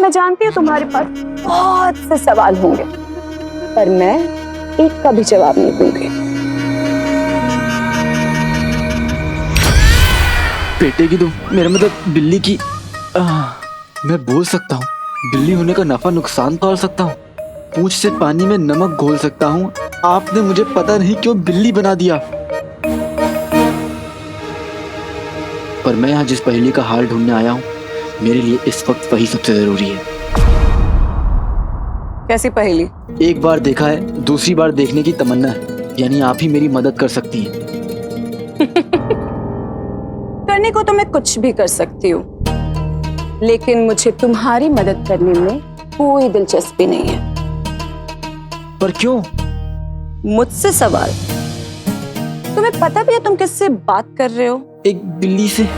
मैं जानती हूँ तुम्हारे पास बहुत से सवाल होंगे, पर मैं एक का भी जवाब नहीं दूंगी। बेटे की तुम, मेरा मतलब बिल्ली की। मैं बोल सकता हूँ, बिल्ली होने का नफा नुकसान तोल सकता हूँ, पूंछ से पानी में नमक घोल सकता हूँ। आपने मुझे पता नहीं क्यों बिल्ली बना दिया। पर मैं यहाँ जिस पहेली का हाल ढूंढने आया हूँ, मेरे लिए इस वक्त वही सबसे जरूरी है। कैसी पहेली? एक बार देखा है, दूसरी बार देखने की तमन्ना है, यानी आप ही मेरी मदद कर सकती हैं। करने को तो मैं कुछ भी कर सकती हूँ, लेकिन मुझे तुम्हारी मदद करने में कोई दिलचस्पी नहीं है। पर क्यों? मुझसे सवाल? तुम्हें पता भी है तुम किससे बात कर रहे हो? एक बिल्ली से।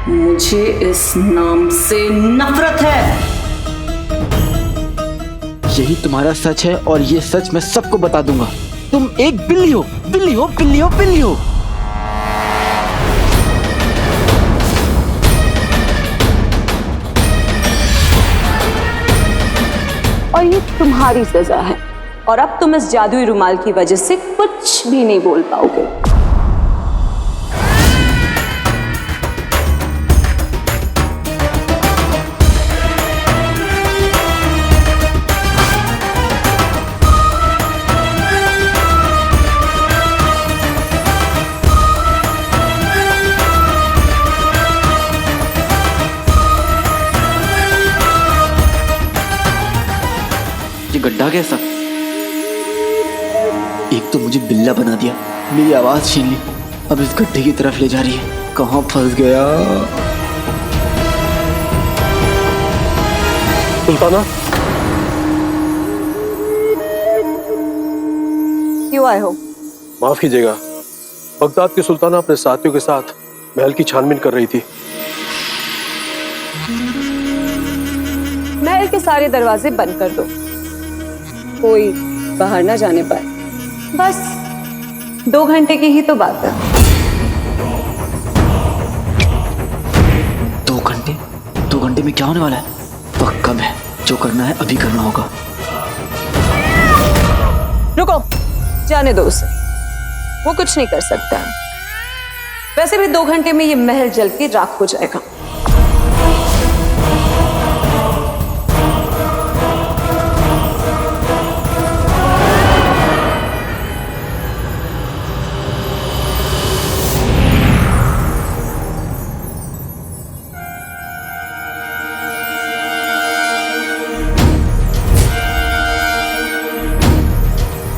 मुझे इस नाम से नफरत है। यही तुम्हारा सच है और ये सच मैं सबको बता दूंगा। तुम एक बिल्ली हो, बिल्ली हो, बिल्ली हो, बिल्ली हो। और ये तुम्हारी सजा है, और अब तुम इस जादुई रुमाल की वजह से कुछ भी नहीं बोल पाओगे। ये गड्ढा कैसा? एक तो मुझे बिल्ला बना दिया, मेरी आवाज छीन ली, अब इस गड्ढे की तरफ ले जा रही है। कहाँ फंस गया? सुल्ताना, क्यों आए हो? माफ कीजिएगा, बगदाद की सुल्ताना अपने साथियों के साथ महल की छानबीन कर रही थी। महल के सारे दरवाजे बंद कर दो, कोई बाहर ना जाने पाए। बस 2 घंटे की ही तो बात है। 2 घंटे? 2 घंटे में क्या होने वाला है? वक्त कम है, जो करना है अभी करना होगा। रुको, जाने दो उसे, वो कुछ नहीं कर सकता। वैसे भी 2 घंटे में ये महल जल के राख हो जाएगा।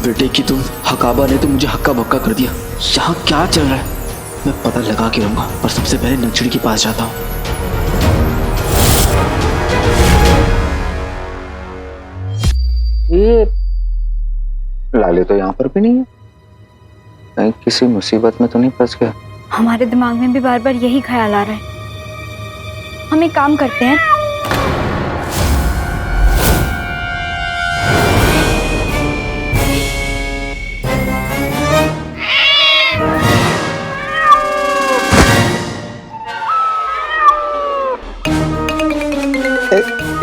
बेटे की तुम, हकाबा ने तो मुझे हक्का बक्का कर दिया। यहाँ क्या चल रहा है? मैं पता लगा के रहूंगा, पर सबसे पहले नक्शड़ी के पास जाता हूँ। ये लाले तो यहाँ पर भी नहीं है, कहीं किसी मुसीबत में तो नहीं फंस गया? हमारे दिमाग में भी बार बार यही ख्याल आ रहा है। हम एक काम करते हैं,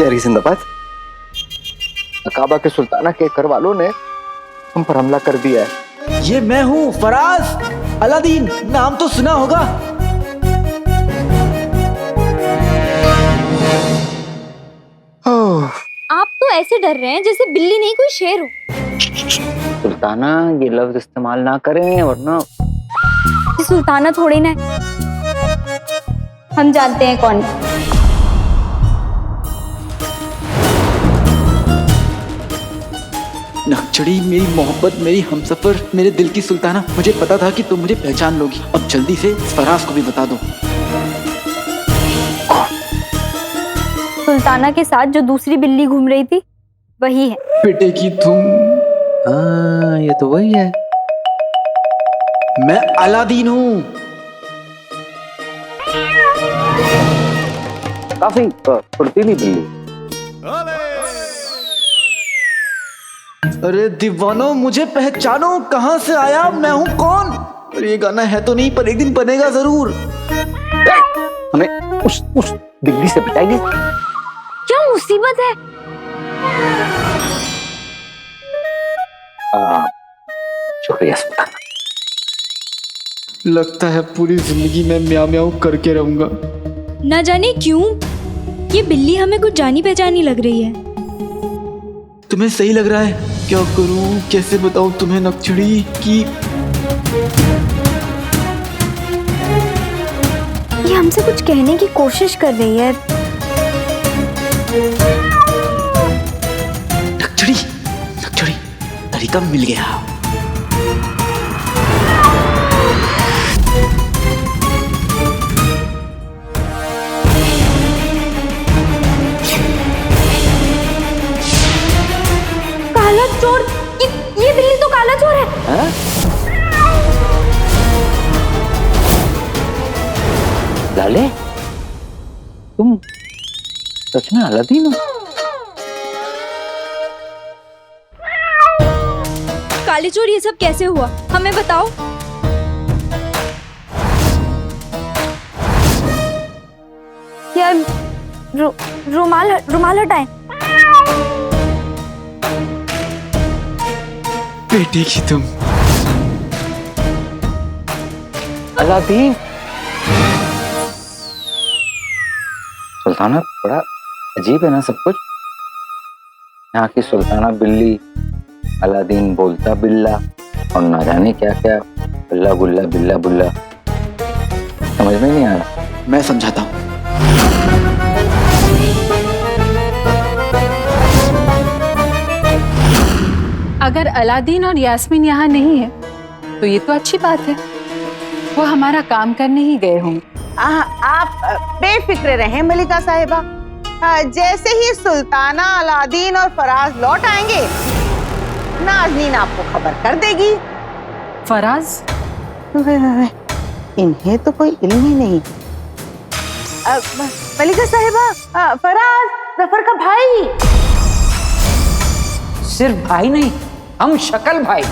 यार जिंदाबाद। अकाबा के सुल्ताना के घर वालों ने हम पर हमला कर दिया है। ये मैं हूँ, फराज अलादीन, नाम तो सुना होगा। आप तो ऐसे डर रहे हैं जैसे बिल्ली नहीं कोई शेर हो। सुल्ताना, ये लफ्ज इस्तेमाल ना करें वरना। ये सुल्ताना थोड़ी ना है। हम जानते हैं कौन है। नक्शड़ी, मेरी मोहब्बत, मेरी हमसफर, मेरे दिल की सुल्ताना, मुझे पता था कि तुम मुझे पहचान लोगी। अब जल्दी से फराज को भी बता दो। सुल्ताना के साथ जो दूसरी बिल्ली घूम रही थी वही है। बेटे की तुम। हाँ, ये तो वही है। मैं अलादीन हूँ। काफी फुर्तीली बिल्ली। अरे दीवानो, मुझे पहचानो, कहाँ से आया, मैं हूँ कौन? और ये गाना है तो नहीं, पर एक दिन बनेगा जरूर। हमें उस बिल्ली से बचाइए। क्या मुसीबत है? शुक्रिया सुल्ताना। लगता है पूरी जिंदगी मैं म्याऊं म्याऊं करके रहूंगा। ना जाने क्यों ये बिल्ली हमें कुछ जानी पहचानी लग रही है। तुम्हें सही लग रहा है? क्या करूं, कैसे बताऊं तुम्हें नक्चड़ी कि ये हमसे कुछ कहने की कोशिश कर रही है। नक्चड़ी, नक्चड़ी, तरीका मिल गया। काला चोर, ये बिल्ली तो काला चोर है। लाले, तुम सच में अलादीन हो? काले चोर, ये सब कैसे हुआ? हमें बताओ। यार रुमाल हटाएं। बेटे की तुम। अलादीन। सुल्ताना, बड़ा अजीब है ना सब कुछ। यहाँ की सुल्ताना बिल्ली, अलादीन बोलता बिल्ला, और ना जाने क्या क्या बिल्ला गुल्ला बिल्ला बुल्ला। समझ में नहीं आ रहा। मैं समझाता हूँ। अगर अलादीन और यास्मीन यहाँ नहीं है तो ये तो अच्छी बात है, वो हमारा काम करने ही गए होंगे। आप बेफिक्र रहें मलिका साहिबा। जैसे ही सुल्ताना, अलादीन और फराज लौट आएंगे, नाज़नीन आपको खबर कर देगी। फराज? इन्हें तो कोई इल्म ही नहीं। मलिका साहिबा, फराज जफर का भाई। सिर्फ भाई नहीं, हम शक्ल भाई।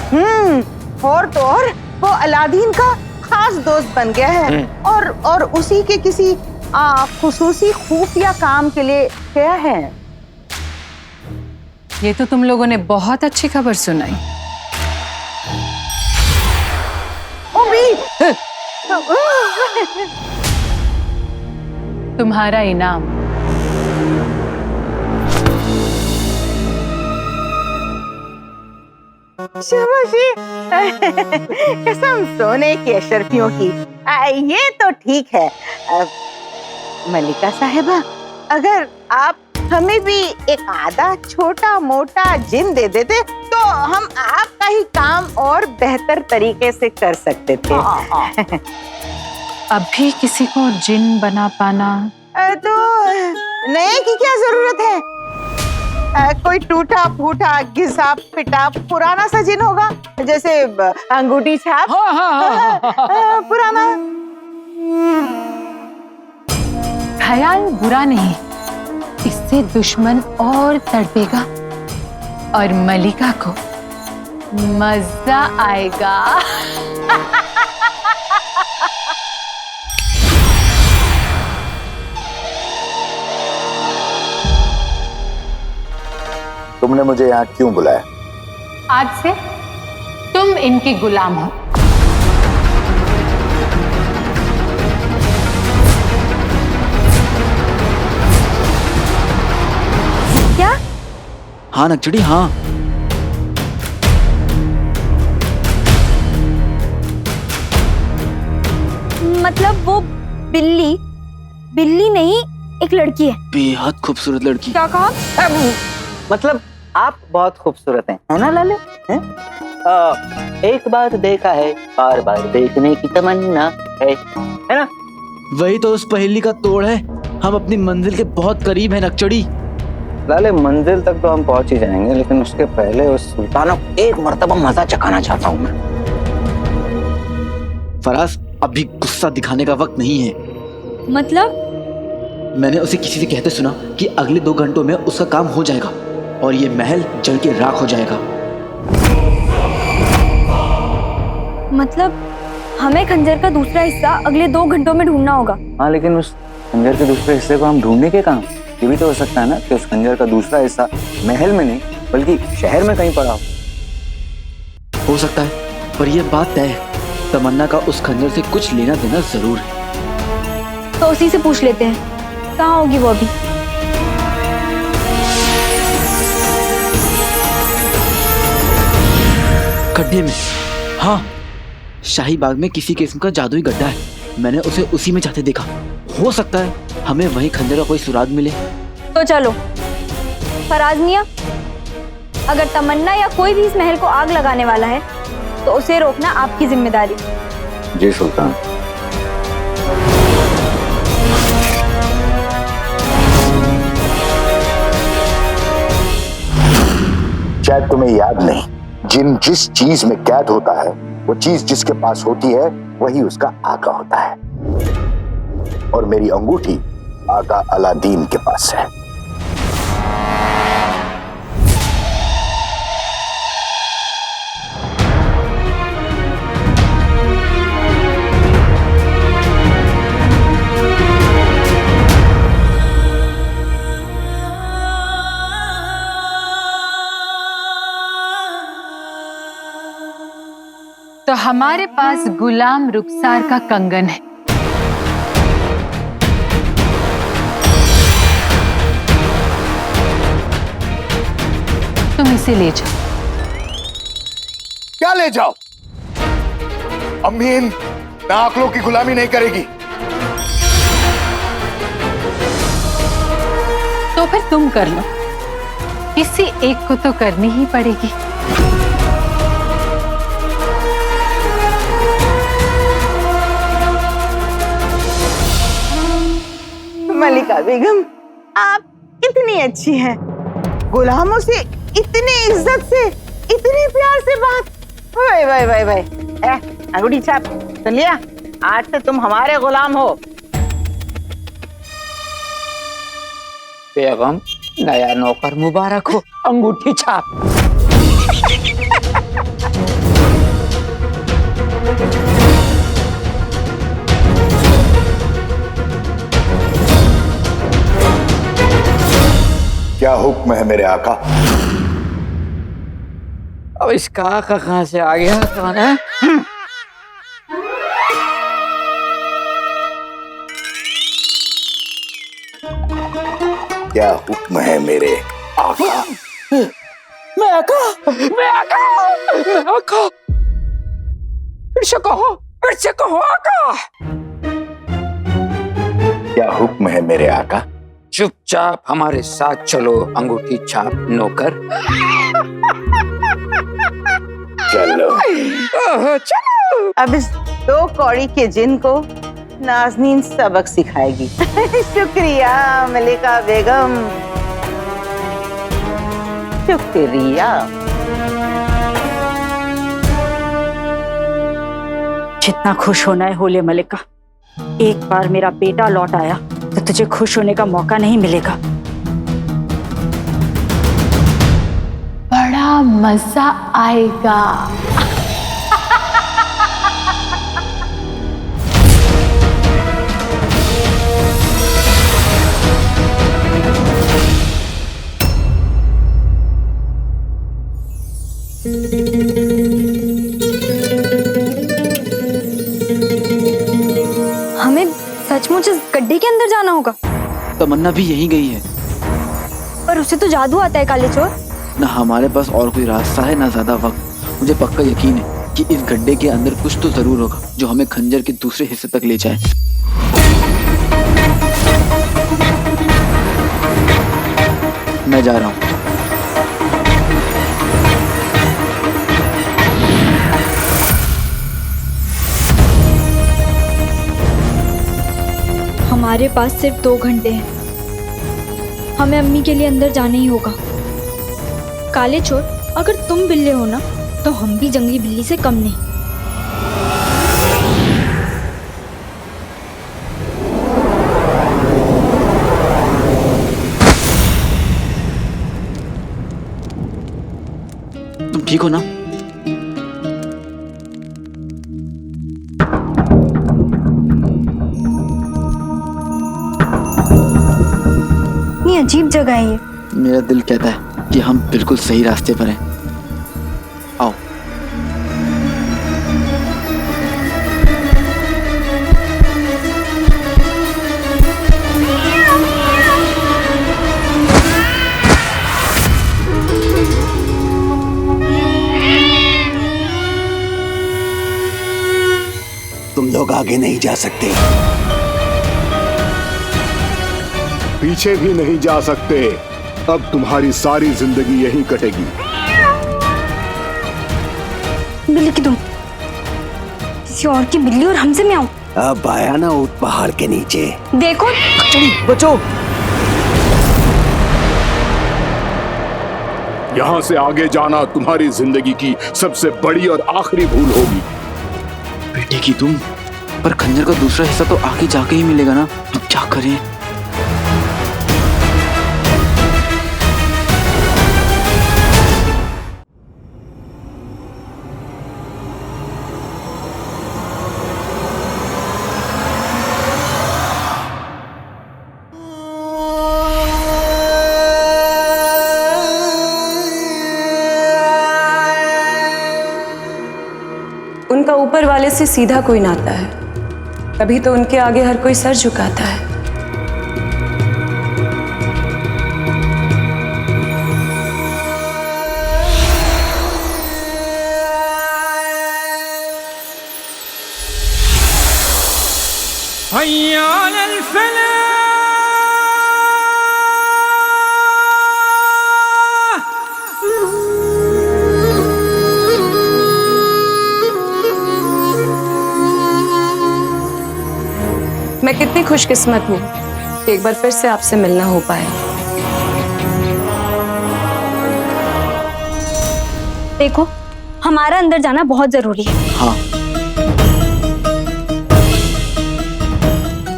और तो और वो अलादीन का खास दोस्त बन गया है, और उसी के किसी खुसूसी खुफिया काम के लिए गया है। ये तो तुम लोगों ने बहुत अच्छी खबर सुनाई। तुम्हारा इनाम। शाबाशी। कसम सोने की अशरफियों की। ये तो ठीक है। मलिका साहिबा, अगर आप हमें भी एक आधा छोटा मोटा जिन दे देते तो हम आपका ही काम और बेहतर तरीके से कर सकते थे। अभी किसी को जिन बना पाना तो नए की क्या जरूरत है? कोई टूटा फूटा घिसा पिटा पुराना सा जिन होगा, जैसे अंगूठी छाप। पुराना। ख्याल बुरा नहीं, इससे दुश्मन और तड़पेगा और मलिका को मजा आएगा। तुमने मुझे यहाँ क्यों बुलाया? आज से तुम इनके गुलाम हो। क्या? हाँ नक्चड़ी, हाँ। मतलब वो बिल्ली नहीं, एक लड़की है। बेहद खूबसूरत लड़की। क्या कहा? मतलब आप बहुत खूबसूरत हैं, है ना लाले? हैं? एक बार देखा है, बार बार देखने की तमन्ना है ना? वही तो उस पहेली का तोड़ है। हम अपनी मंजिल के बहुत करीब हैं नक्चड़ी। लाले, मंजिल तक तो हम पहुंच ही जाएंगे, लेकिन उसके पहले उस सुल्ताना को एक मर्तबा मजा चखाना चाहता हूँ मैं। फराज, अभी गुस्सा दिखाने का वक्त नहीं है। मतलब? मैंने उसे किसी से कहते सुना कि अगले 2 घंटों में उसका काम हो जाएगा और ये महल जल के राख हो जाएगा। मतलब हमें खंजर का दूसरा हिस्सा अगले 2 घंटों में ढूंढना होगा। हाँ, लेकिन उस खंजर के दूसरे हिस्से को हम ढूंढने के काम। ये भी तो हो सकता है ना कि उस खंजर का दूसरा हिस्सा महल में नहीं बल्कि शहर में कहीं पड़ा हो सकता है, पर यह बात तय है, तमन्ना का उस खंजर से कुछ लेना देना जरूर है। तो उसी से पूछ लेते हैं कहाँ होगी वो अभी। गड्ढे में, हाँ, शाही बाग में किसी किस्म का जादुई गड्ढा है। मैंने उसे उसी में जाते देखा। हो सकता है हमें वहीं खंजर का कोई सुराग मिले। तो चलो। फराज मियां, अगर तमन्ना या कोई भी इस महल को आग लगाने वाला है तो उसे रोकना आपकी जिम्मेदारी। जी सुल्तान। शायद तुम्हें याद नहीं, जिन जिस चीज में कैद होता है वो चीज जिसके पास होती है वही उसका आका होता है। और मेरी अंगूठी आका अलादीन के पास है। तो हमारे पास गुलाम रुखसार का कंगन है। तुम इसे ले जाओ। क्या ले जाओ? अमीन नाकलों की गुलामी नहीं करेगी। तो फिर तुम कर लो, किसी एक को तो करनी ही पड़ेगी। मलिका बेगम, आप कितनी अच्छी हैं। गुलामों से इतनी इज्जत से, इतने प्यार से बात। वाह वाह वाह वाह। अंगूठी छाप, सुन लिया? आज से तुम हमारे गुलाम हो। बेगम, नया नौकर मुबारक हो। अंगूठी छाप। क्या हुक्म है मेरे आका? अब इसका आका कहाँ से आ गया? कौन है? क्या हुक्म है मेरे आका? मैं आका, मैं आका, मैं आका। फिर से कहो आका। क्या हुक्म है मेरे आका? चुपचाप हमारे साथ चलो अंगूठी छाप नौकर। चलो। चलो। अब इस 2 कौड़ी के जिन को नाज़नीन सबक सिखाएगी। शुक्रिया मलिका बेगम, शुक्रिया। जितना खुश होना है हो ले मलिका। एक बार मेरा बेटा लौट आया तो तुझे खुश होने का मौका नहीं मिलेगा। बड़ा मजा आएगा। हमें सचमुच इस गड्ढे के अंदर जाना होगा। तमन्ना भी यहीं गई है। पर उसे तो जादू आता है काले चोर। न हमारे पास और कोई रास्ता है, न ज्यादा वक्त। मुझे पक्का यकीन है कि इस गड्ढे के अंदर कुछ तो जरूर होगा जो हमें खंजर के दूसरे हिस्से तक ले जाए। मैं जा रहा हूँ। हमारे पास सिर्फ 2 घंटे हैं। हमें अम्मी के लिए अंदर जाना ही होगा। काले चोर, अगर तुम बिल्ले हो ना तो हम भी जंगली बिल्ली से कम नहीं। तुम ठीक हो ना? अजीब जगह है ये। मेरा दिल कहता है कि हम बिल्कुल सही रास्ते पर हैं। आओ। तुम लोग आगे नहीं जा सकते, पीछे भी नहीं जा सकते। अब तुम्हारी सारी जिंदगी यहीं कटेगी। बिल्ली की तुम किसी और की बिल्ली और हमसे में आओ। अब आया ना ऊंट पहाड़ के नीचे। देखो बचो। यहाँ से आगे जाना तुम्हारी जिंदगी की सबसे बड़ी और आखिरी भूल होगी। बेटे की तुम, पर खंजर का दूसरा हिस्सा तो आगे जाके ही मिलेगा ना। अब क्या करें? उनका ऊपर वाले से सीधा कोई नाता है, तभी तो उनके आगे हर कोई सर झुकाता है। मैं कितनी खुशकिस्मत हूँ कि एक बार फिर से आपसे मिलना हो पाया। देखो, हमारा अंदर जाना बहुत जरूरी है। हाँ।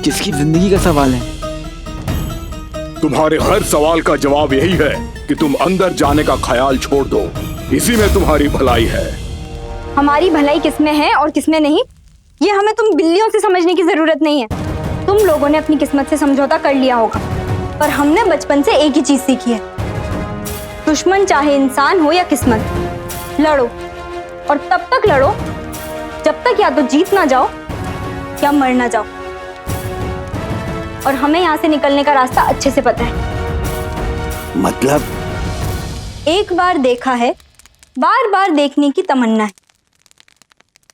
किसकी जिंदगी का सवाल है? तुम्हारे हर सवाल का जवाब यही है कि तुम अंदर जाने का ख्याल छोड़ दो। इसी में तुम्हारी भलाई है। हमारी भलाई किसमें है और किसमें नहीं, ये हमें तुम बिल्लियों से समझने की जरूरत नहीं है। तुम लोगों ने अपनी किस्मत से समझौता कर लिया होगा, पर हमने बचपन से एक ही चीज सीखी है, दुश्मन चाहे इंसान हो या किस्मत, लड़ो और तब तक लड़ो जब तक या तो जीत ना जाओ या मर ना जाओ। और हमें यहाँ से निकलने का रास्ता अच्छे से पता है। मतलब? एक बार देखा है, बार बार देखने की तमन्ना है।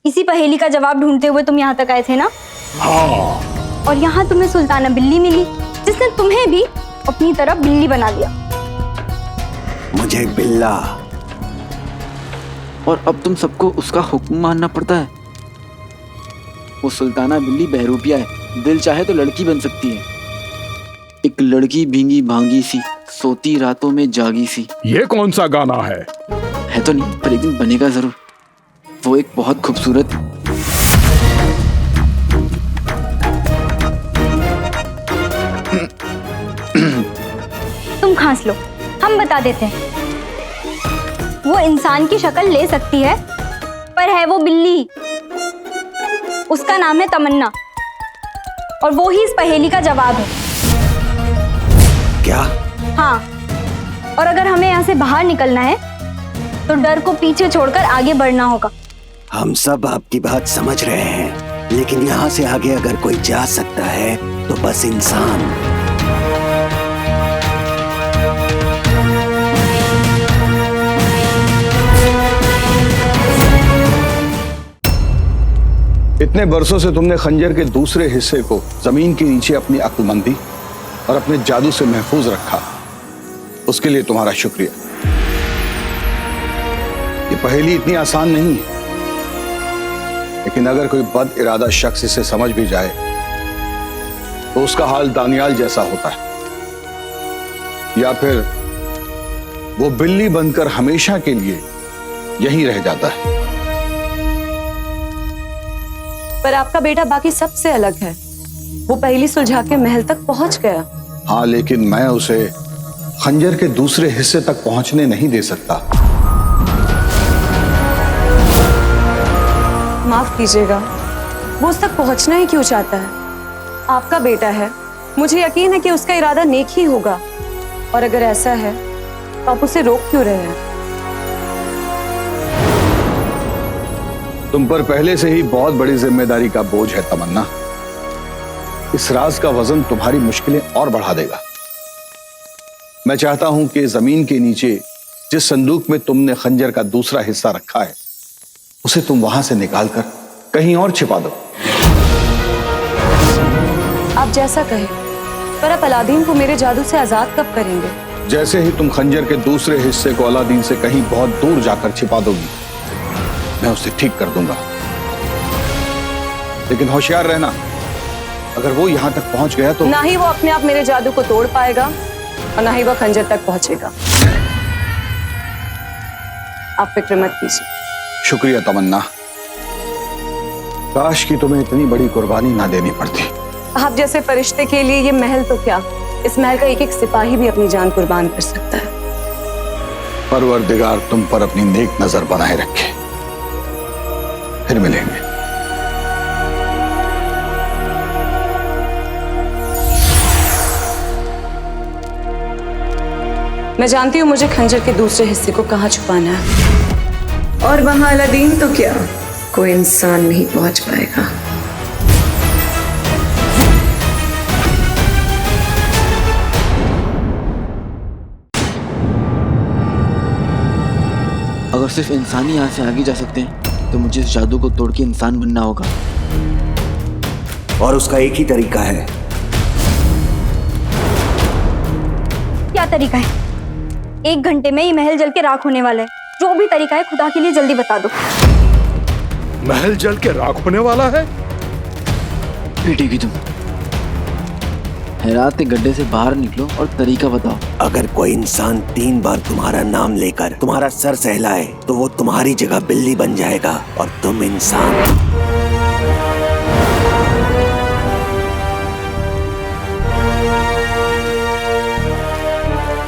इसी पहेली का जवाब ढूंढते हुए तुम यहाँ तक आए थे ना? हाँ। और यहाँ तुम्हें सुल्ताना बिल्ली मिली, जिसने तुम्हें भी अपनी तरह बिल्ली बना दिया। मुझे बिल्ला। और अब तुम सबको उसका हुक्म मानना पड़ता है। वो सुल्ताना बिल्ली बहरूपिया है, दिल चाहे तो लड़की बन सकती है। एक लड़की भींगी भांगी सी, सोती रातों में जागी सी। ये कौन सा गाना है? है तो नहीं, पर एक दिन बनेगा जरूर। वो एक बहुत खूबसूरत तुम खांस लो, हम बता देते हैं। वो इंसान की शक्ल ले सकती है, पर है वो बिल्ली। उसका नाम है तमन्ना, और वो ही इस पहेली का जवाब है। क्या? हाँ, और अगर हमें यहाँ से बाहर निकलना है तो डर को पीछे छोड़कर आगे बढ़ना होगा। हम सब आपकी बात समझ रहे हैं, लेकिन यहाँ से आगे अगर कोई जा सकता है तो बस इंसान। इतने बरसों से तुमने खंजर के दूसरे हिस्से को जमीन के नीचे अपनी अक्लमंदी और अपने जादू से महफूज रखा, उसके लिए तुम्हारा शुक्रिया। ये पहेली इतनी आसान नहीं है, लेकिन अगर कोई बद इरादा शख्स इसे समझ भी जाए तो उसका हाल दानियाल जैसा होता है, या फिर वो बिल्ली बनकर हमेशा के लिए यहीं रह जाता है। पर आपका बेटा बाकी सबसे अलग है। वो पहेली सुलझा के महल तक पहुंच गया। हाँ, लेकिन मैं उसे खंजर के दूसरे हिस्से तक पहुंचने नहीं दे सकता। माफ कीजिएगा, वो उस तक पहुंचना ही क्यों चाहता है? आपका बेटा है, मुझे यकीन है कि उसका इरादा नेक ही होगा। और अगर ऐसा है तो आप उसे रोक क्यों रहे हैं? तुम पर पहले से ही बहुत बड़ी जिम्मेदारी का बोझ है तमन्ना। इस राज का वजन तुम्हारी मुश्किलें और बढ़ा देगा। मैं चाहता हूं कि जमीन के नीचे जिस संदूक में तुमने खंजर का दूसरा हिस्सा रखा है उसे तुम वहां से निकालकर कहीं और छिपा दो। आप जैसा कहें, पर आप अलादीन को मेरे जादू से आजाद कब करेंगे? जैसे ही तुम खंजर के दूसरे हिस्से को अलादीन से कहीं बहुत दूर जाकर छिपा दोगी, मैं उसे ठीक कर दूंगा। लेकिन होशियार रहना, अगर वो यहां तक पहुंच गया तो ना ही वो अपने आप मेरे जादू को तोड़ पाएगा और ना ही वो खंजर तक पहुंचेगा। आप फिक्र मत कीजिए। शुक्रिया तमन्ना। काश कि तुम्हें इतनी बड़ी कुर्बानी ना देनी पड़ती। आप जैसे फरिश्ते के लिए ये महल तो क्या, इस महल का एक एक सिपाही भी अपनी जान कुर्बान कर सकता है। परवरदिगार तुम पर अपनी नेक नजर बनाए रखे। फिर मिलेंगे। मैं जानती हूँ मुझे खंजर के दूसरे हिस्से को कहाँ छुपाना है, और वहां अलादीन तो क्या, कोई इंसान नहीं पहुंच पाएगा। अगर सिर्फ इंसान ही यहाँ से आगे जा सकते हैं तो मुझे इस जादू को तोड़ के इंसान बनना होगा। और उसका एक ही तरीका है। क्या तरीका है? 1 घंटे में ये महल जल के राख होने वाला है। जो भी तरीका है खुदा के लिए जल्दी बता दो। महल जल के राख होने वाला है? पिटेगी तुम। हैरात के गड्ढे से बाहर निकलो और तरीका बताओ। अगर कोई इंसान 3 बार तुम्हारा नाम लेकर तुम्हारा सर सहलाए तो वो तुम्हारी जगह बिल्ली बन जाएगा और तुम इंसान।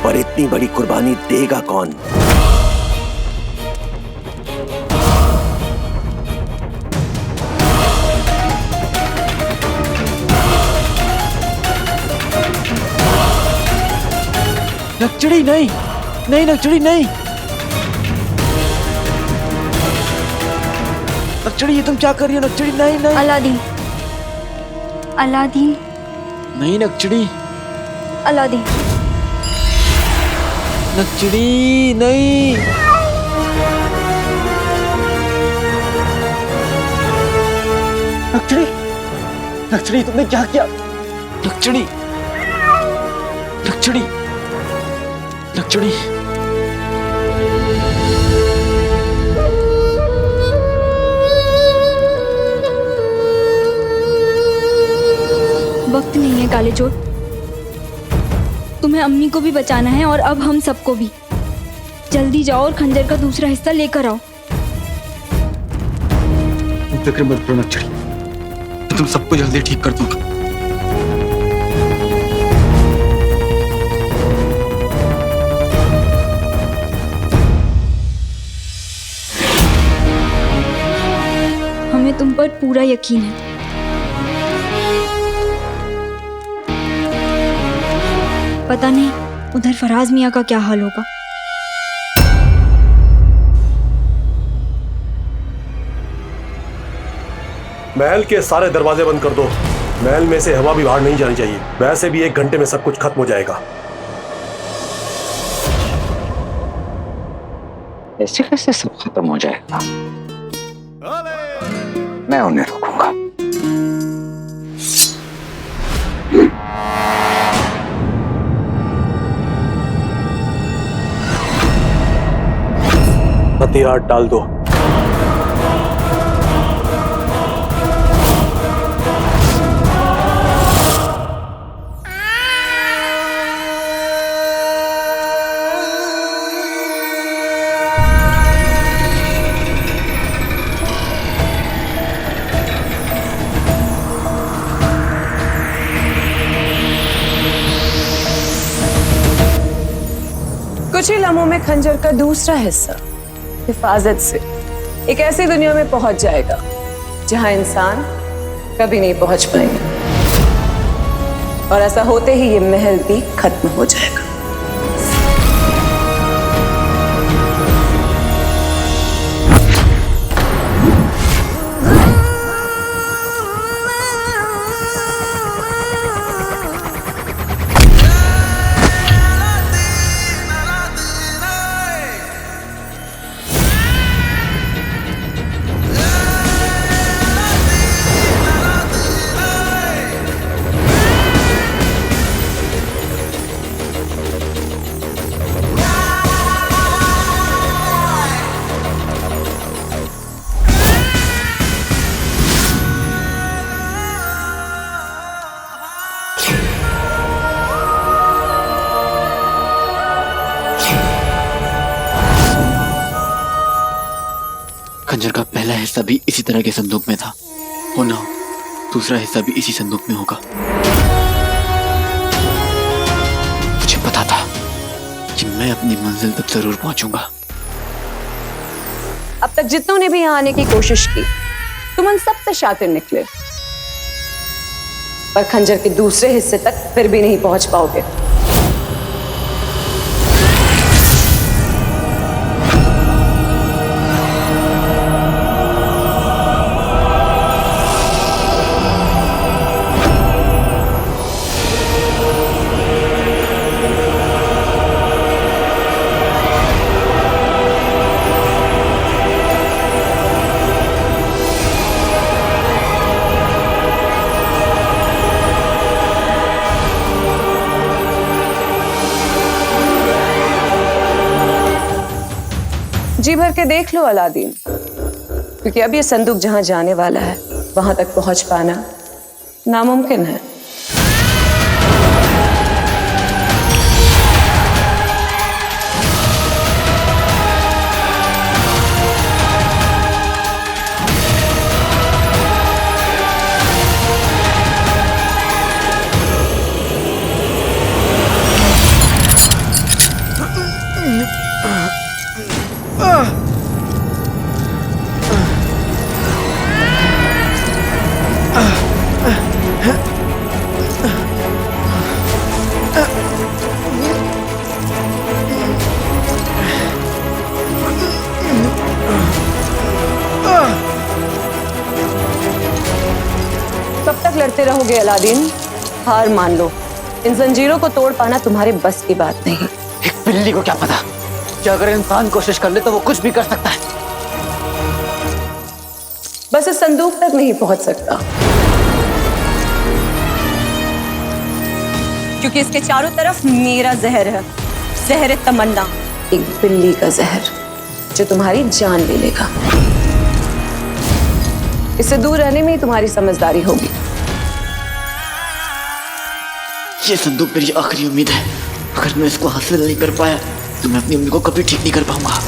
और इतनी बड़ी कुर्बानी देगा कौन? नक्चड़ी नहीं, नहीं नक्चड़ी नहीं। नक्चड़ी ये तुम क्या कर रही हो? नक्चड़ी नहीं नहीं। अलादीन, अलादीन, नहीं नक्चड़ी, अलादीन, नक्चड़ी नहीं। नक्चड़ी, नक्चड़ी तुमने क्या किया? नक्चड़ी, नक्चड़ी, नक्चड़ी। वक्त नहीं है काले चोर। तुम्हें अम्मी को भी बचाना है और अब हम सबको भी। जल्दी जाओ और खंजर का दूसरा हिस्सा लेकर आओ। फिक्र मत करो नक्चड़ी, मैं तुम सबको जल्दी ठीक कर दूंगा। हमें तुम पर पूरा यकीन है। पता नहीं उधर फराज मियाँ का क्या हाल होगा। महल के सारे दरवाजे बंद कर दो। महल में से हवा भी बाहर नहीं जानी चाहिए। वैसे भी 1 घंटे में सब कुछ खत्म हो जाएगा। ऐसे कैसे सब खत्म हो जाएगा? मैं उन्हें रोकूंगा। हथियार डाल दो। कुछ ही लम्हों में खंजर का दूसरा हिस्सा हिफाजत से एक ऐसी दुनिया में पहुंच जाएगा जहां इंसान कभी नहीं पहुंच पाएंगे, और ऐसा होते ही ये महल भी खत्म हो जाएगा। खंजर का पहला हिस्सा भी इसी तरह के संदूक में था, हो ना हो दूसरा हिस्सा भी इसी संदूक में होगा। मुझे पता था कि मैं अपनी मंजिल तक जरूर पहुंचूंगा। अब तक जितनों ने भी यहाँ आने की कोशिश की, तुम उन सबसे शातिर निकले, पर खंजर के दूसरे हिस्से तक फिर भी नहीं पहुंच पाओगे। जी भर के देख लो अलादीन, क्योंकि अब ये संदूक जहां जाने वाला है वहां तक पहुंच पाना नामुमकिन है। कब तक लड़ते रहोगे अलादीन? हार मान लो, इन जंजीरों को तोड़ पाना तुम्हारे बस की बात नहीं। एक बिल्ली को क्या पता कि अगर इंसान कोशिश कर ले तो वो कुछ भी कर सकता है। बस इस संदूक तक नहीं पहुंच सकता, क्योंकि इसके चारों तरफ मेरा जहर है, जहर तमन्ना, एक बिल्ली का जहर जो तुम्हारी जान ले लेगा। इससे दूर रहने में ही तुम्हारी समझदारी होगी। ये संदूक मेरी आखिरी उम्मीद है। अगर मैं इसको हासिल नहीं कर पाया तो मैं अपनी उम्मीद को कभी ठीक नहीं कर पाऊंगा।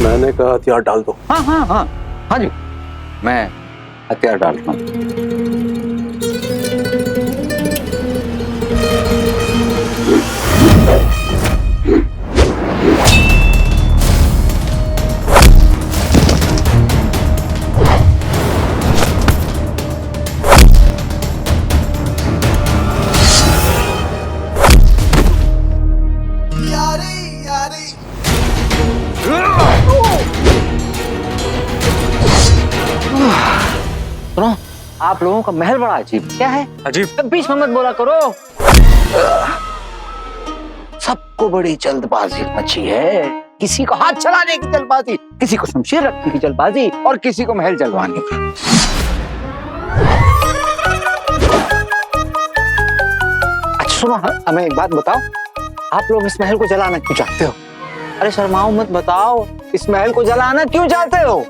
मैंने कहा हथियार डाल दो। हाँ हाँ हाँ हाँ जी, मैं हथियार डालता हूँ। सुनो, आप लोगों का महल बड़ा अजीब क्या है? अजीब? बीच में मत बोला करो। सबको बड़ी जल्दबाजी मची है, किसी को हाथ चलाने की जल्दबाजी, किसी को शमशीर रखने की जल्दबाजी और किसी को महल जलवाने की। अच्छा सुनो, हमें एक बात बताओ, आप लोग इस महल को जलाना क्यों चाहते हो? अरे शर्माओ मत, बताओ इस महल को जलाना क्यों चाहते हो?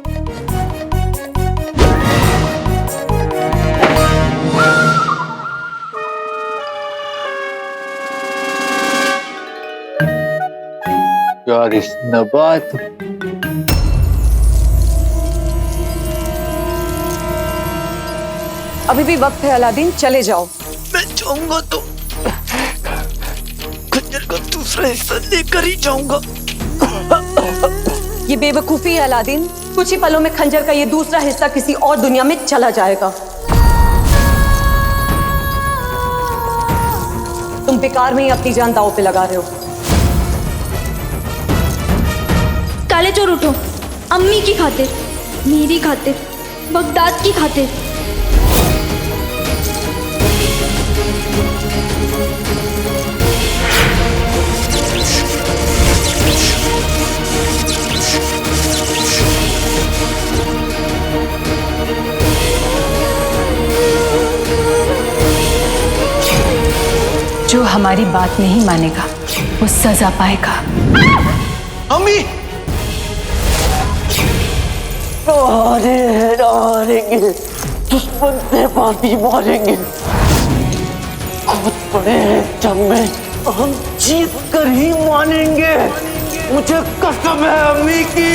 यार इस नबात, अभी भी वक्त है अलादीन, चले जाओ। मैं जाऊंगा तो खंजर का दूसरा हिस्सा लेकर ही जाऊंगा। ये बेवकूफी है अलादीन, कुछ ही पलों में खंजर का ये दूसरा हिस्सा किसी और दुनिया में चला जाएगा। तुम बेकार में ही अपनी जान दांव पे लगा रहे हो। काले चोर उठो, अम्मी की खातिर, मेरी खातिर, बगदाद की खातिर। जो हमारी बात नहीं मानेगा वो सजा पाएगा। अम्मी मारेंगे, दुश्मन से माफी मारेंगे। बहुत बड़े जंग में हम जीत कर ही मानेंगे, मुझे कसम है अम्मी की।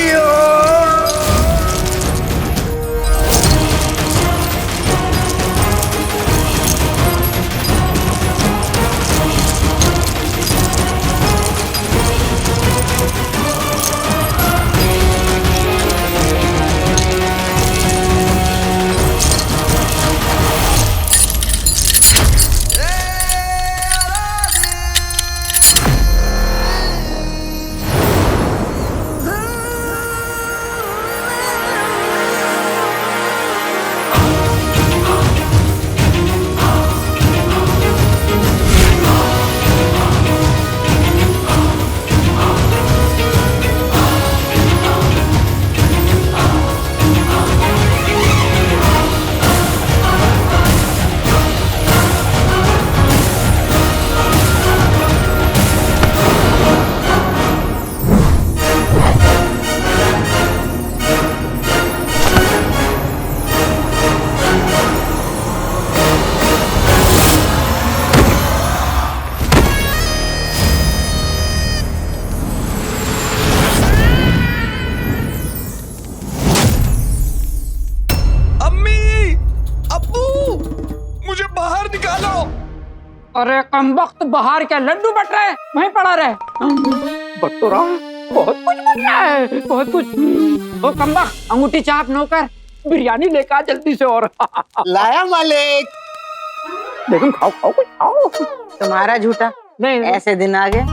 अरे कमबख्त बाहर क्या लड्डू बट रहे हैं, वहीं पड़ा रहे। बट तो रहा बहुत कुछ बट रहा है, बहुत कुछ। ओ कमबख्त, अंगूठी चाप नौकर, बिरयानी लेकर आ जल्दी से। और लाया मालिक। देखो खाओ खाओ कुछ खाओ। तुम्हारा झूठा नहीं ऐसे दिन आ गए।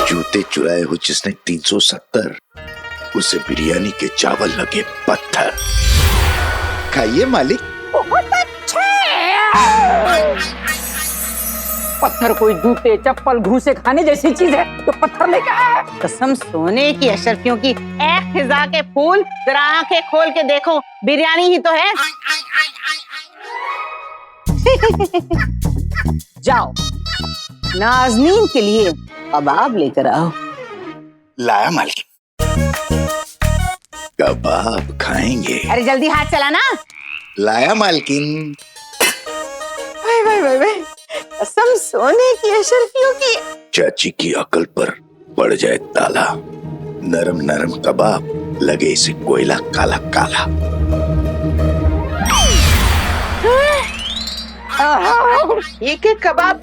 जूते चुराए हो जिसने 370, उसे बिरयानी के चावल लगे पत्थर। खाइए मालिक। बहुत अच्छे। पत्थर कोई जूते चप्पल घूसे खाने जैसी चीज है तो पत्थर लेके आया। कसम सोने की अशरफियों की, एक खिजा के फूल, जरा आंखें खोल के देखो, बिरयानी ही तो है। जाओ नाज़नीन के लिए कबाब लेकर आओ। लाया मालिक। कबाब खाएंगे। अरे जल्दी हाथ चलाना। लाया मालकिन। भाई भाई भाई भाई, कसम सोने की अशरफियों की। चाची की अकल पर पड़ जाए ताला, नरम नरम कबाब लगे इसे कोयला काला काला। एक एक कबाब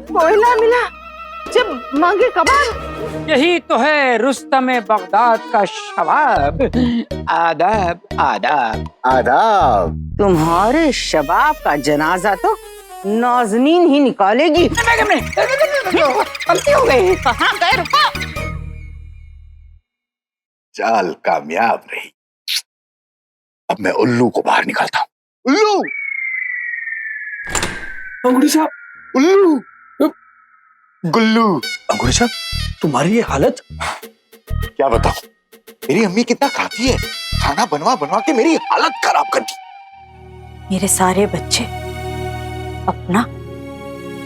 कोयला मिला जब मांगे कबाब। यही तो है रुस्तम बगदाद का शबाब। आदाब आदाब आदाब। तुम्हारे शबाब का जनाजा तो नाज़नीन ही निकालेगी। गलती हो गई। कहाँ गए? रुको। चाल कामयाब रही। अब मैं उल्लू को बाहर निकालता हूँ। उल्लू, अंगूठी साहब। उल्लू, गुल्लू। अंगूठी साहब, तुम्हारी ये हालत। क्या बताऊं, मेरी अम्मी कितना खाती है, खाना बनवा बनवा के मेरी हालत खराब कर दी। मेरे सारे बच्चे अपना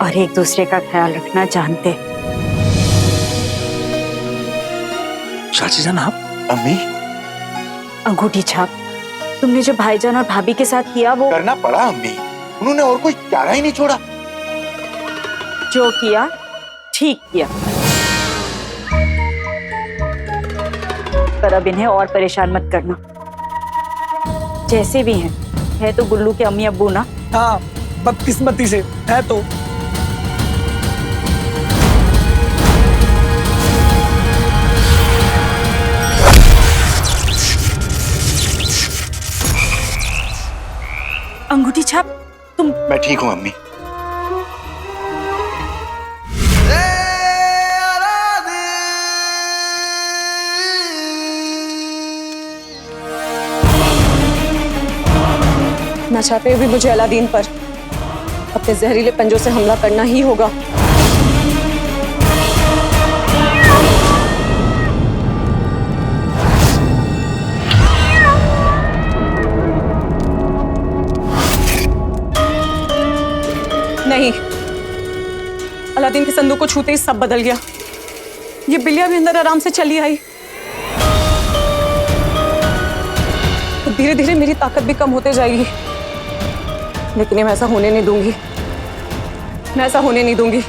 और एक दूसरे का ख्याल रखना जानते। चाची जान आप। अम्मी, अंगूठी छाप तुमने जो भाईजान और भाभी के साथ किया वो करना पड़ा अम्मी, उन्होंने और कोई चारा ही नहीं छोड़ा। जो किया ठीक किया, पर अब इन्हें और परेशान मत करना। जैसे भी हैं, है तो गुल्लू के अम्मी अब्बू ना। हाँ, बदकिस्मती से है तो। अच्छा तुम। मैं ठीक हूँ अम्मी। ना चाहते हुए भी मुझे अलादीन पर अपने जहरीले पंजों से हमला करना ही होगा। नहीं, अलादीन के संदूक को छूते ही सब बदल गया। ये बिल्लियां भी अंदर आराम से चली आई तो धीरे धीरे मेरी ताकत भी कम होते जाएगी, लेकिन मैं ऐसा होने नहीं दूंगी। मैं ऐसा होने नहीं दूंगी।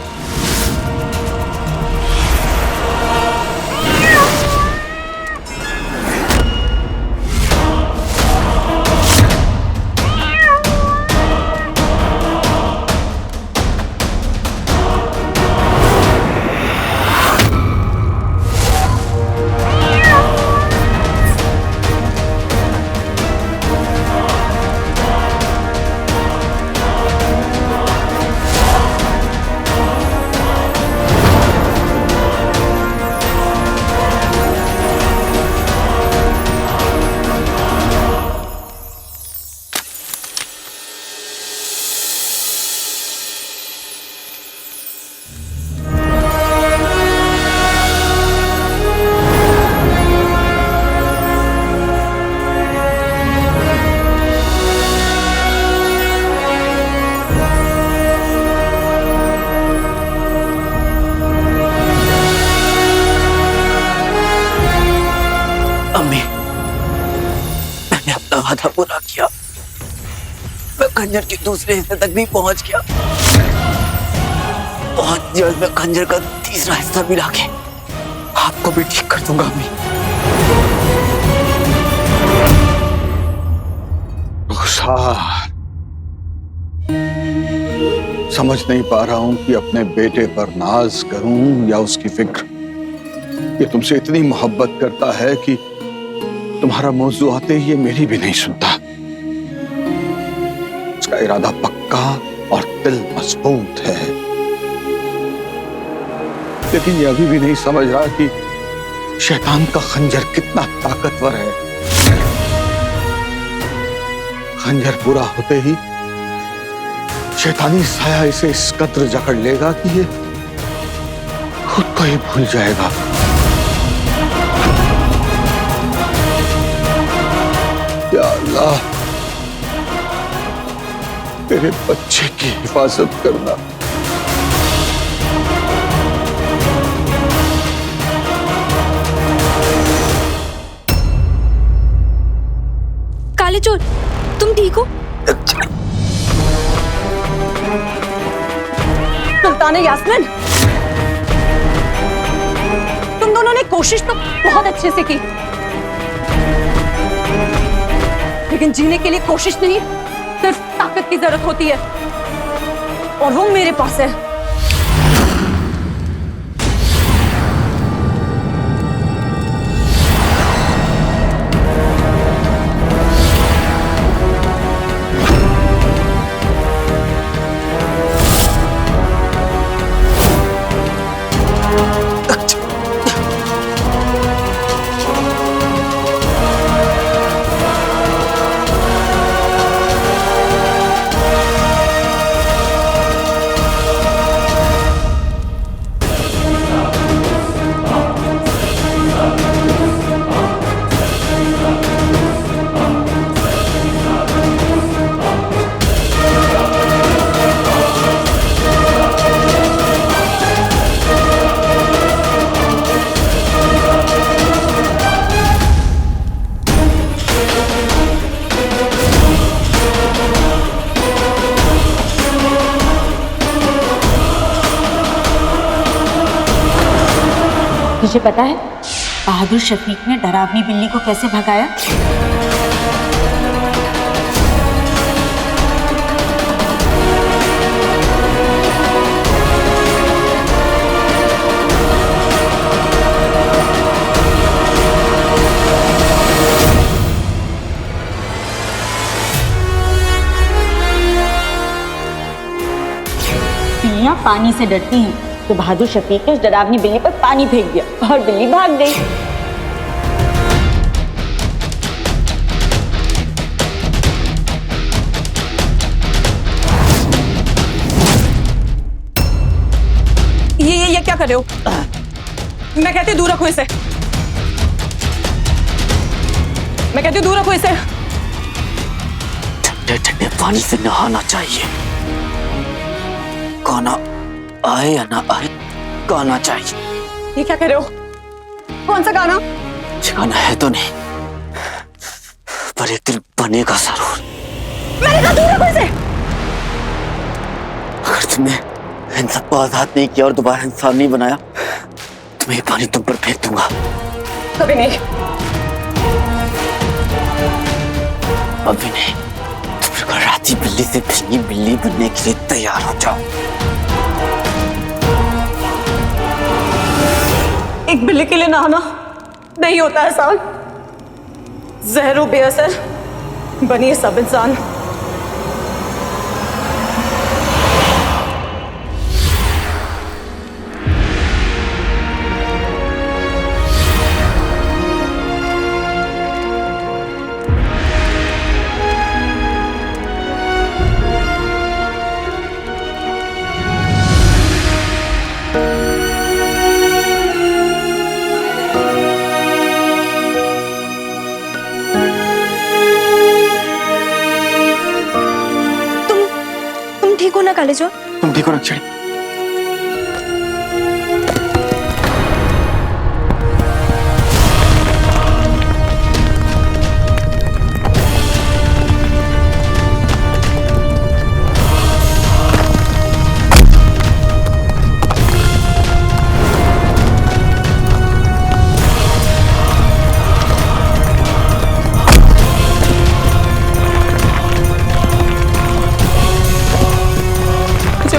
वादा पूरा किया। मैं खंजर के दूसरे हिस्से तक भी पहुंच गया। बहुत जल्द मैं खंजर का तीसरा हिस्सा मिला के आपको भी ठीक कर दूंगा अम्मी। समझ नहीं पा रहा हूं कि अपने बेटे पर नाज करूं या उसकी फिक्र। ये तुमसे इतनी मोहब्बत करता है कि तुम्हारा मौजू आते ही ये मेरी भी नहीं सुनता। उसका इरादा पक्का और दिल मजबूत है, लेकिन ये अभी भी नहीं समझ रहा कि शैतान का खंजर कितना ताकतवर है। खंजर पूरा होते ही शैतानी साया इसे इस कदर जकड़ लेगा कि ये खुद को ही भूल जाएगा। या अल्लाह, तेरे बच्चे की हिफाजत करना। काले चोर, तुम ठीक हो? सुल्तान यास्मीन, तुम दोनों ने कोशिश तो बहुत अच्छे से की, लेकिन जीने के लिए कोशिश नहीं, सिर्फ ताकत की जरूरत होती है, और वो मेरे पास है। तुझे पता है बहादुर शफीक ने डरावनी बिल्ली को कैसे भगाया? बिल्लियां पानी से डरती हैं, तो बहादुर शफीक ने उस डरावनी बिल्ली पर पानी फेंक दिया और बिल्ली भाग गई। ये क्या कर रहे हो? मैं कहती हूँ दूर रखो इसे। मैं कहती हूँ दूर रखो इसे। ठंडे ठंडे पानी से नहाना चाहिए। गाना आए या ना आए, गाना चाहिए। ये क्या कर रहे हो? कौन सा गाना? ये गाना है तो नहीं, पर एक दिन बनेगा जरूर। मैंने कहा दूर रखो इसे। अगर तुमने इन सबको आजाद नहीं किया और दोबारा इंसान नहीं बनाया, तो मैं ये पानी तुम पर फेंक दूंगा। कभी नहीं। अभी नहीं। तुम फिर कल रात ही बिल्ली से भीगी बिल्ली बनने के लिए तैयार हो जाओ। एक बिल्ली के लिए नहाना नहीं होता आसान। जहरो बेअसर बनिए सब इंसान। ठीक हो ना कालेजो? तुम ठीक हो रक्षणी?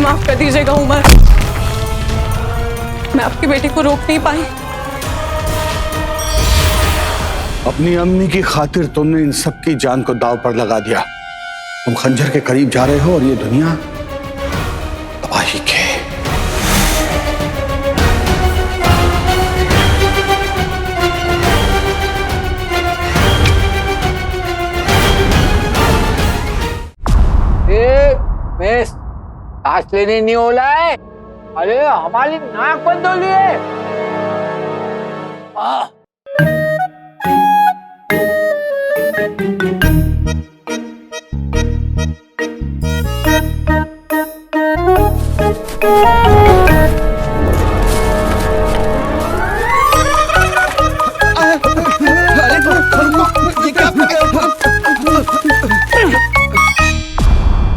माफ कर दीजिएगा उमर, मैं आपकी बेटी को रोक नहीं पाई। अपनी अम्मी की खातिर तुमने इन सब की जान को दांव पर लगा दिया। तुम खंजर के करीब जा रहे हो और ये दुनिया तबाही के। सांस लेने नहीं हो रहा है। अरे हमारी नाक बंद हो रही है।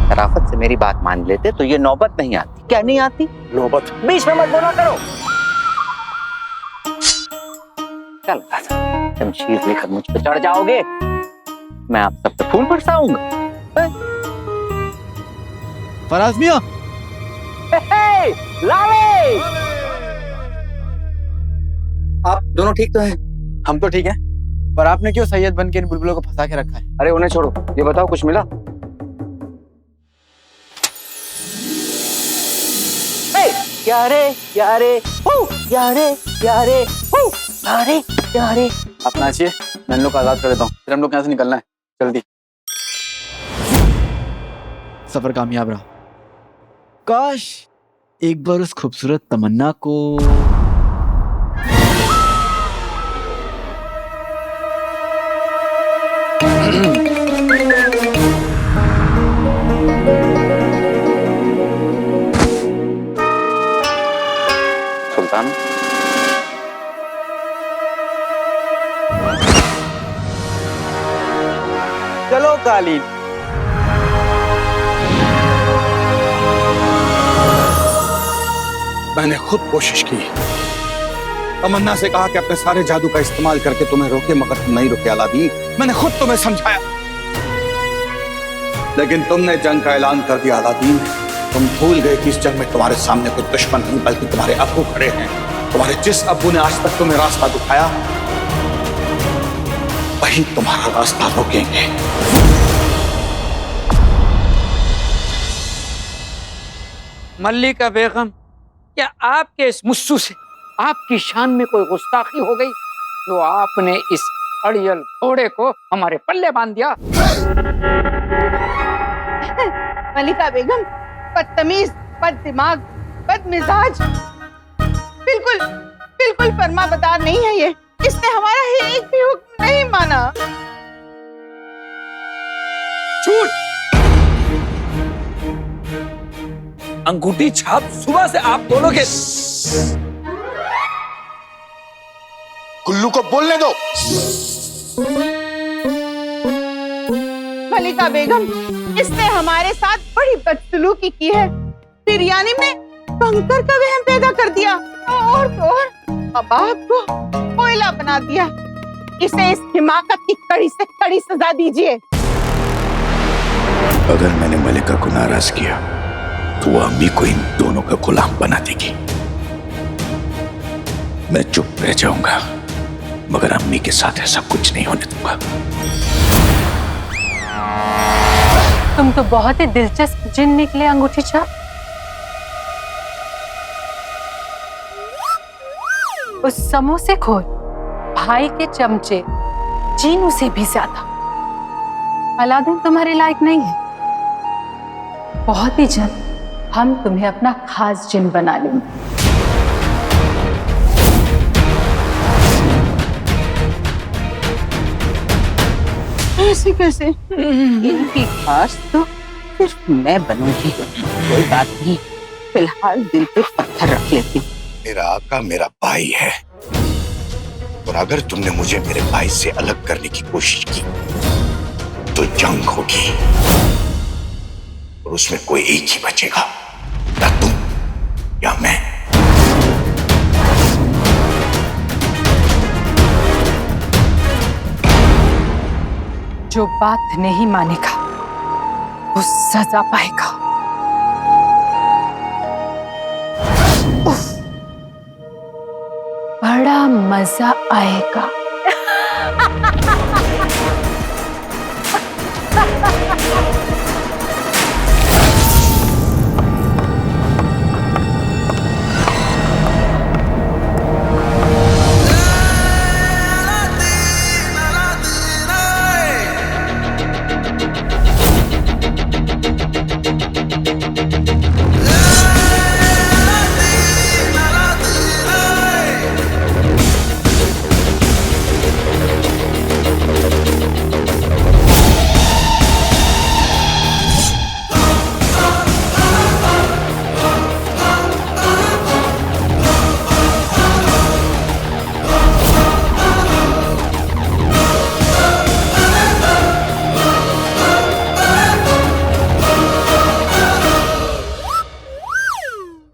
शराफत से मेरी बात मान लेते तो ये नौबत नहीं आती। क्या नहीं आती? नौबत। बीच में मत बोला करो। क्या लगा था शमशीर लेकर मुझ पर चढ़ जाओगे? मैं आप सब पे फूल बरसाऊंगा। फराज मियां, लाले! आप दोनों ठीक तो हैं? हम तो ठीक हैं, पर आपने क्यों सैयद बन के इन बुलबुलों को फंसा के रखा है? अरे उन्हें छोड़ो, ये बताओ कुछ मिला? यारे यारे हो, यारे यारे हो, यारे यारे। आप नाचिए, मैं इन लोग को आजाद कर देता हूँ, फिर हम लोग यहाँ से निकलना है। जल्दी। सफर कामयाब रहा। काश एक बार उस खूबसूरत तमन्ना को सुल्तान, चलो कालीन। मैंने खुद कोशिश की, तमन्ना से कहा कि अपने सारे जादू का इस्तेमाल करके तुम्हें रोके, मगर तुम नहीं रुके अलादीन। मैंने खुद तुम्हें समझाया, लेकिन तुमने जंग का ऐलान कर दिया अलादीन। तुम भूल गए कि इस जंग में तुम्हारे सामने कोई दुश्मन नहीं बल्कि तुम्हारे अब्बू खड़े हैं। तुम्हारे जिस अब्बू ने आज तक तुम्हें रास्ता दिखाया, वही तुम्हारा रास्ता रोकेंगे। मल्लिका बेगम, क्या आपके इस मुस्सू से आपकी शान में कोई गुस्ताखी हो गई तो आपने इस अड़ियल घोड़े को हमारे पल्ले बांध दिया? मलिका बेगम बदतमीज, बददिमाग, बदमिजाज, बिल्कुल बिल्कुल फर्माबरदार नहीं है ये। इसने हमारा ही एक भी हुक्म नहीं माना। झूठ! अंगूठी छाप सुबह से आप दोनों के। कुल्लू को बोलने दो। मलिका बेगम, इसने हमारे साथ बड़ी बदसलूकी की है, बिरयानी में कंकर का वहम पैदा कर दिया और तो और अबाब को कोयला बना दिया। इसे इस हिमाकत की कड़ी से कड़ी सजा दीजिए। अगर मैंने मलिका को नाराज किया तो वो अम्मी को इन दोनों का गुलाम बना देगी। मैं चुप रह जाऊंगा, मगर अम्मी के साथ ऐसा कुछ नहीं होने दूंगा। तुम तो बहुत ही दिलचस्प जिन निकले अंगूठी छाप। उस समोसे खोर भाई के चमचे जीनू से भी ज्यादा अलादीन तुम्हारे लायक नहीं है। बहुत ही जल्द हम तुम्हें अपना खास जिन बना लेंगे। ऐसे कैसे? इनकी खास तो सिर्फ मैं बनूंगी। कोई बात नहीं, फिलहाल दिल पे पत्थर रख लेती हूँ। मेरा आका मेरा भाई है, और अगर तुमने मुझे मेरे भाई से अलग करने की कोशिश की तो जंग होगी, और उसमें कोई एक ही बचेगा, या तुम या मैं। जो बात नहीं मानेगा वो सजा पाएगा। उफ, बड़ा मजा आएगा।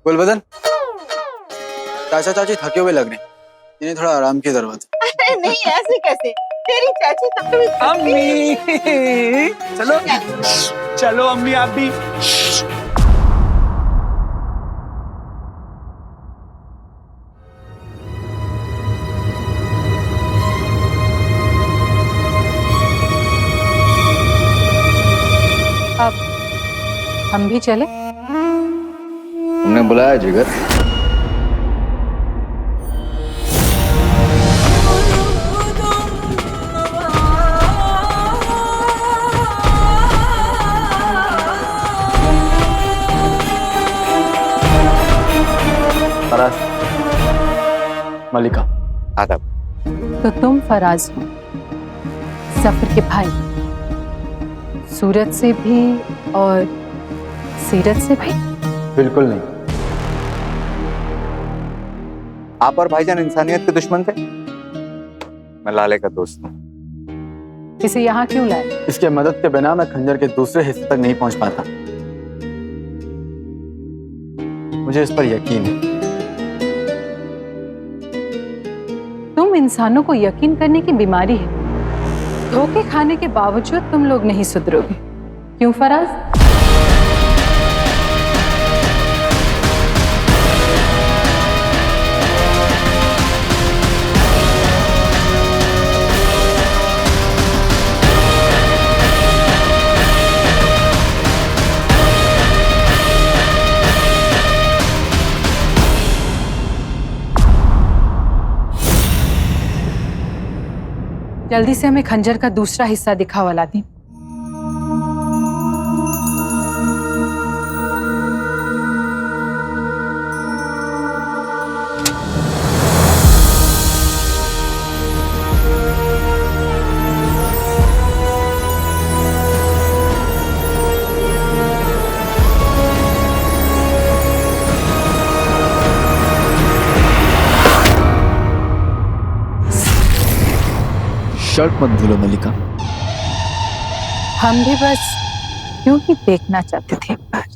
गुलबदन, चाचा चाची थके हुए लग रहे हैं, इन्हें थोड़ा आराम की जरूरत है। अरे नहीं, ऐसे कैसे? तेरी चाची तब भी अम्मी चलो चलो अम्मी आप भी। अब हम भी चले। तुमने बुलाया जिगर? फराज, मलिका, आदाब। तो तुम फराज हो सफर के भाई, सूरत से भी और सीरत से भी? बिल्कुल नहीं। आप और भाईजान इंसानियत के दुश्मन थे। मैं लाले का दोस्त हूँ। इसे यहाँ क्यों लाए? इसके मदद के बिना मैं खंजर के दूसरे हिस्से तक नहीं पहुंच पाता। मुझे इस पर यकीन है। तुम इंसानों को यकीन करने की बीमारी है। धोखे खाने के बावजूद तुम लोग नहीं सुधरोगे। क्यों फराज? जल्दी से हमें खंजर का दूसरा हिस्सा दिखाओ अलादीन। शर्ट मत भूलो मलिका। हम भी बस यूं ही देखना चाहते थे एक बार।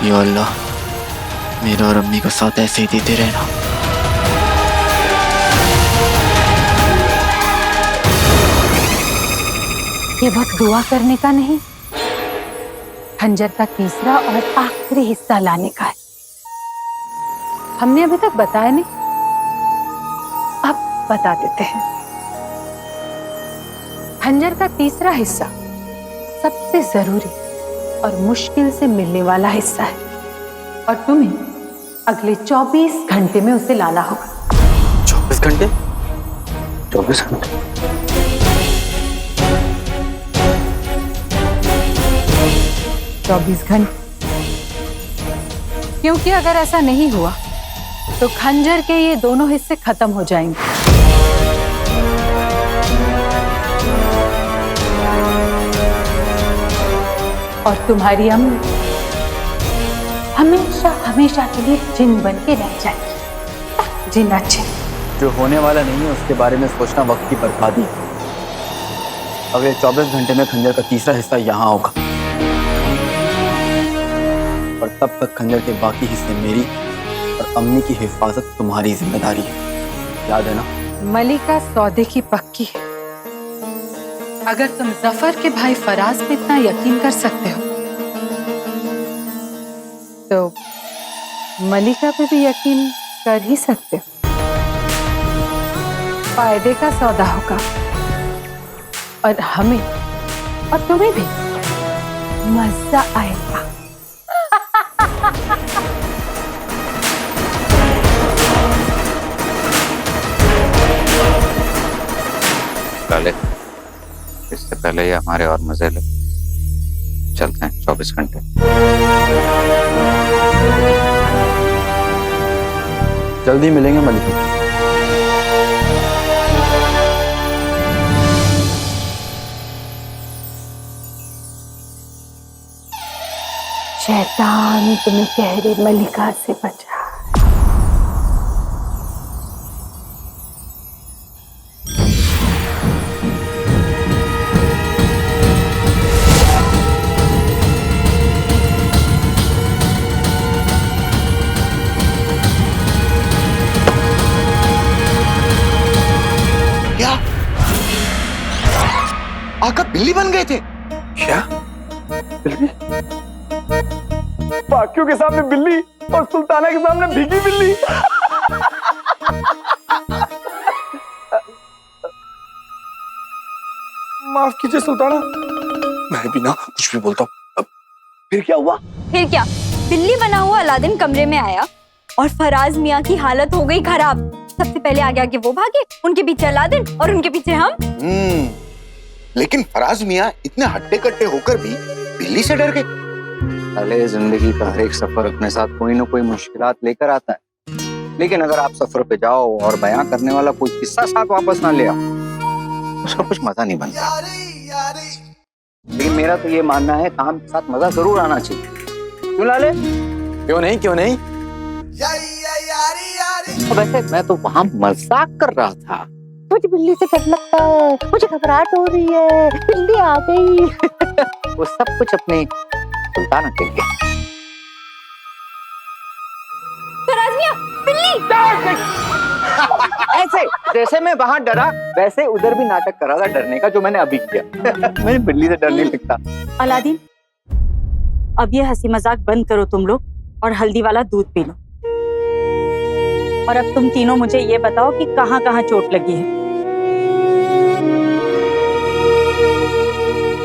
या अल्लाह, मेरा और अम्मी का साथ ऐसे ही देते रहना। ये वक्त दुआ करने का नहीं, खंजर का तीसरा और आखिरी हिस्सा लाने का है। हमने अभी तक बताया नहीं, अब बता देते हैं। खंजर का तीसरा हिस्सा सबसे जरूरी और मुश्किल से मिलने वाला हिस्सा है और तुम्हें अगले 24 घंटे में उसे लाना होगा। 24 घंटे? 24 घंटे? 24 घंटे, क्योंकि अगर ऐसा नहीं हुआ तो खंजर के ये दोनों हिस्से खत्म हो जाएंगे। और तुम्हारी अम्मी हमेशा हमेशा के लिए जिन बन के रह जाएगी। जिन अच्छे। जो होने वाला नहीं है उसके बारे में सोचना वक्त की बर्बादी है। अगले 24 घंटे में खंजर का तीसरा हिस्सा यहाँ होगा और तब तक खंजर के बाकी हिस्से मेरी और अम्मी की हिफाजत तुम्हारी जिम्मेदारी है, याद है ना? मलिका सौदे की पक्की है। अगर तुम जफर के भाई फराज पे इतना यकीन कर सकते हो तो मलिका पे भी यकीन कर ही सकते हो। फायदे का सौदा होगा और हमें और तुम्हें भी मजा आएगा। काले, इससे पहले ये हमारे और मजे ले। चलते हैं 24 घंटे। जल्दी मिलेंगे मलिका। शैतान तुम्हें गहरी मलिका से बचा। आका बिल्ली बन गए थे क्या? बाकियों के सामने बिल्ली और सुल्ताना के सामने भीगी बिल्ली। माफ कीजिए सुल्ताना, मैं भी ना कुछ भी बोलता हूँ। फिर क्या हुआ? फिर क्या, बिल्ली बना हुआ अलादीन कमरे में आया और फराज मियाँ की हालत हो गई खराब। सबसे पहले आगे आगे वो भागे, उनके पीछे अलादीन और उनके पीछे हम। लेकिन फराज मियाँ इतने हट्टे कट्टे होकर भी बिल्ली से डर गए। साले जिंदगी का हर एक सफर अपने साथ कोई ना कोई मुश्किलात लेकर आता है, लेकिन अगर आप सफर पे जाओ और बयां करने वाला कोई किस्सा साथ वापस ना ले आओ, उसका कुछ मजा नहीं बनता। लेकिन मेरा तो ये मानना है काम के साथ मजा जरूर आना चाहिए। क्यों लाले? क्यों नहीं, क्यों नहीं? वैसे मैं तो वहां मजाक कर रहा था। मुझे बिल्ली से डर लगता है, मुझे घबराहट हो रही है, बिल्ली आ गई। वो सब कुछ अपने सुल्ताना के लिए। ऐसे जैसे मैं वहां डरा वैसे उधर भी नाटक करा था डरने का, जो मैंने अभी किया। मैंने बिल्ली से डर नहीं लगता। अलादीन, अब ये हंसी मजाक बंद करो तुम लोग और हल्दी वाला दूध पी लो। और अब तुम तीनों मुझे ये बताओ कि कहाँ कहाँ चोट लगी है।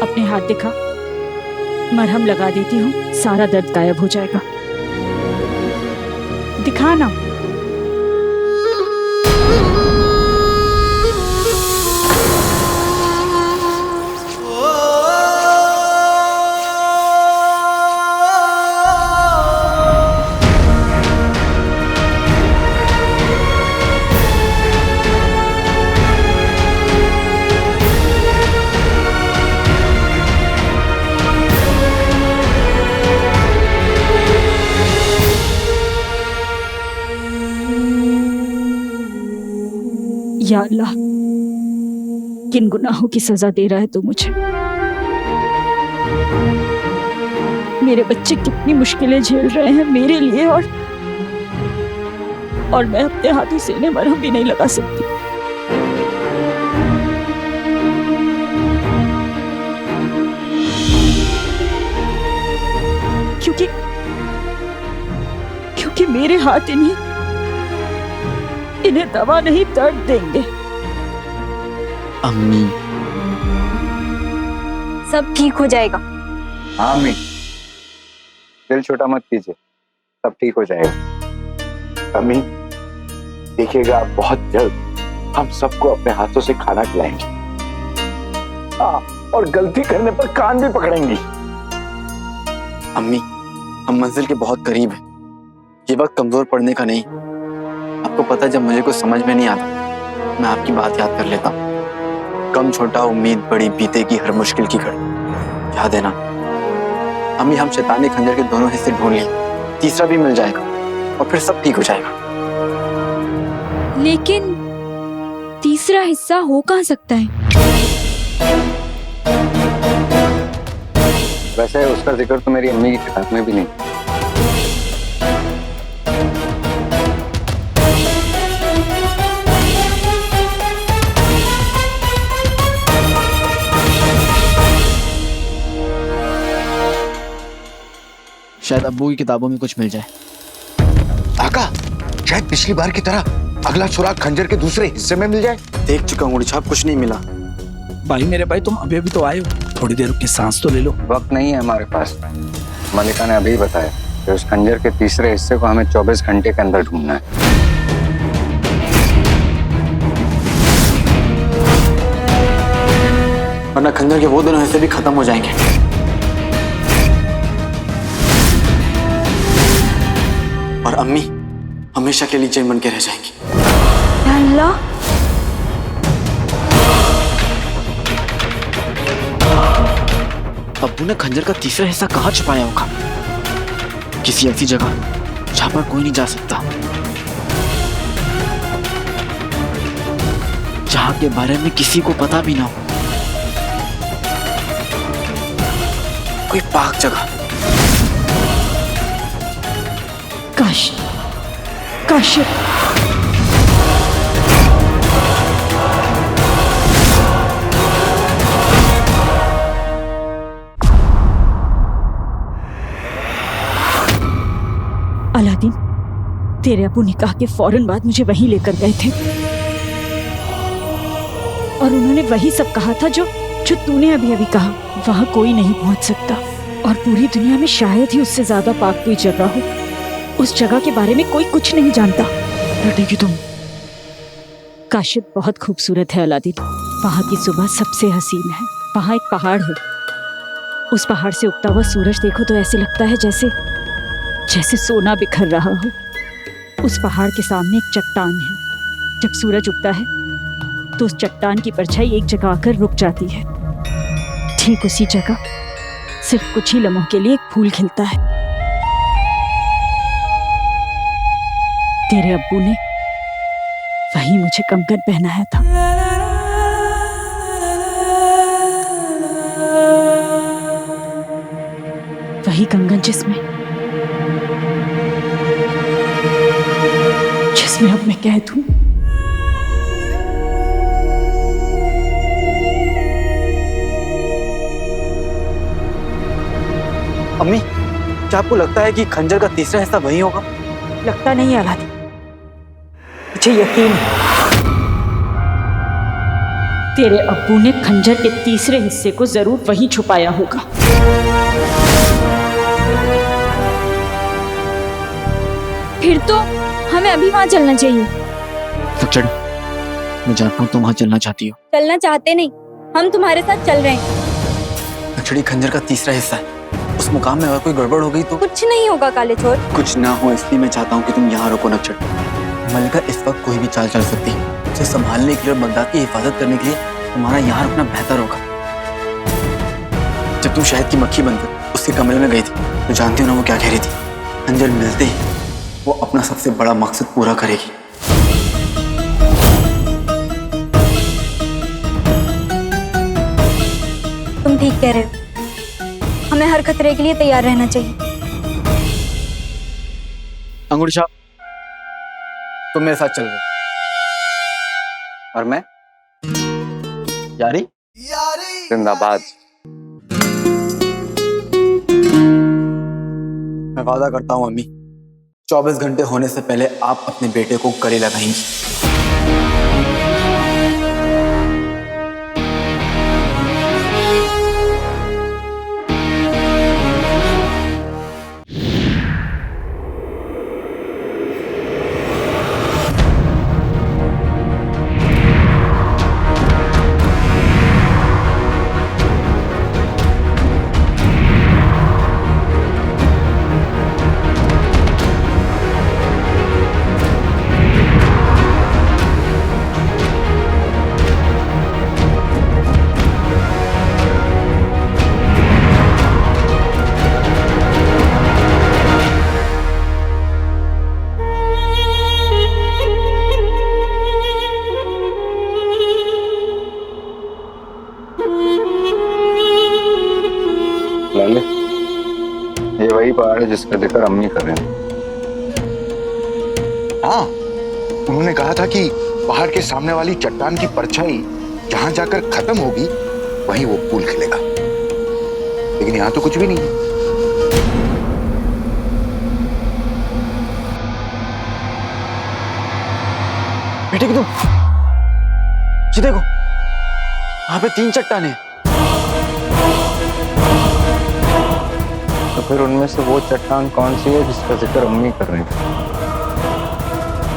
अपने हाथ दिखा, मरहम लगा देती हूँ, सारा दर्द गायब हो जाएगा। दिखा ना। या अल्लाह, किन गुनाहों की सजा दे रहा है तू मुझे। मेरे बच्चे कितनी मुश्किलें झेल रहे हैं मेरे लिए, और मैं अपने हाथों से इन्हें मरहम भी नहीं लगा सकती। क्योंकि मेरे हाथ इन्हें दवा नहीं दर्द देंगे। अम्मी, सब ठीक हो जाएगा। हाँ अम्मी, दिल छोटा मत कीजिए, सब ठीक हो जाएगा। अम्मी देखिएगा, आप बहुत जल्द हम सबको अपने हाथों से खाना खिलाएंगे। हाँ, और गलती करने पर कान भी पकड़ेंगी। अम्मी, हम मंजिल के बहुत करीब हैं। ये वक्त कमजोर पड़ने का नहीं। आपको पता है, जब मुझे कुछ समझ में नहीं आता मैं आपकी बात याद कर लेता हूँ। कम छोटा उम्मीद बड़ी बीते की हर मुश्किल की घड़ी। याद है ना अम्मी, हम शैतानी खंजर के दोनों हिस्से ढूंढ लिए, तीसरा भी मिल जाएगा और फिर सब ठीक हो जाएगा। लेकिन तीसरा हिस्सा हो कहाँ सकता है? वैसे उसका जिक्र तो मेरी अम्मी की किताब में भी नहीं। शायद अब्बू की किताबों में कुछ मिल जाए। आका, शायद पिछली बार की तरह अगला सुराग खंजर के दूसरे हिस्से में मिल जाए। देख चुका हूँ छाप, कुछ नहीं मिला। भाई मेरे भाई, तुम अभी अभी तो आए हो, थोड़ी देर रुक के सांस तो ले लो। वक्त नहीं है हमारे पास। मलिका ने अभी बताया कि उस खंजर के तीसरे हिस्से को हमें 24 घंटे के अंदर ढूंढना है। वरना खंजर के वो दोनों हिस्से भी खत्म हो जाएंगे। और अम्मी हमेशा के लिए चैन बन के रह जाएंगी। अल्लाह, अब्बू ने खंजर का तीसरा हिस्सा कहाँ छुपाया होगा? किसी ऐसी जगह जहां पर कोई नहीं जा सकता, जहां के बारे में किसी को पता भी ना हो। कोई पाक जगह। काशिफ, अलादीन, तेरे अबू निकाह के फौरन बाद मुझे वहीं लेकर गए थे और उन्होंने वही सब कहा था जो तूने अभी अभी कहा। वहां कोई नहीं पहुंच सकता और पूरी दुनिया में शायद ही उससे ज्यादा पाक कोई जगह हो। उस जगह के बारे में कोई कुछ नहीं जानता। डटी तुम। काशिफ बहुत खूबसूरत है अलादीन, वहां की सुबह सबसे हसीन है। वहां एक पहाड़ है। उस पहाड़ से उगता हुआ सूरज देखो तो ऐसे लगता है जैसे जैसे सोना बिखर रहा हो। उस पहाड़ के सामने एक चट्टान है। जब सूरज उगता है तो उस चट्टान की परछाई एक जगह आकर रुक जाती है। ठीक उसी जगह सिर्फ कुछ ही लम्हों के लिए एक फूल खिलता है। तेरे अब्बू ने वही मुझे कंगन पहनाया था। वही कंगन जिसमें अब मैं कैद हूं। अम्मी, क्या आपको लगता है कि खंजर का तीसरा हिस्सा वही होगा? लगता नहीं है अलादीन, मुझे यकीन है तेरे अब्बू ने खंजर के तीसरे हिस्से को जरूर वहीं छुपाया होगा। फिर तो हमें अभी वहां चलना चाहिए। नक्षत्र, मैं जानता हूँ तुम वहां चलना चाहती हो। चलना चाहते नहीं, हम तुम्हारे साथ चल रहे हैं। नक्षत्री, खंजर का तीसरा हिस्सा है। उस मुकाम में अगर कोई गड़बड़ हो गई तो कुछ नहीं होगा काले चोर। कुछ ना हो इसलिए मैं चाहता हूँ कि तुम यहाँ रुको। नक्षत्र, मलिका इस वक्त कोई भी चाल चल सकती है। उसे संभालने के लिए और बगदाद की हिफाजत करने के लिए तुम्हारा यहाँ रुकना बेहतर होगा। जब तुम शहद की मक्खी बनकर उसके कमरे में गई थी तो जानती हो ना वो क्या कह रही थी? खंजर मिलते ही वो अपना सबसे बड़ा मकसद पूरा करेगी। तुम ठीक कह रहे हो, हमें हर खतरे के लिए तैयार रहना चाहिए। अंगूठी छाप, तुम मेरे साथ चल रहे हो और मैं यारी जिंदाबाद। मैं वादा करता हूँ अम्मी, 24 घंटे होने से पहले आप अपने बेटे को गले लगाएंगी। लाले, ये वही पहाड़ है जिसका जिक्र अम्मी कर रहे हैं। हाँ, उन्होंने कहा था कि पहाड़ के सामने वाली चट्टान की परछाई जहां जाकर खत्म होगी वहीं वो फूल खिलेगा। लेकिन यहां तो कुछ भी नहीं है। बेटे की तुम ये देखो, वहां पे 3 चट्टानें हैं। तो फिर उनमें से वो चट्टान कौन सी है जिसका जिक्र अम्मी कर रही थी?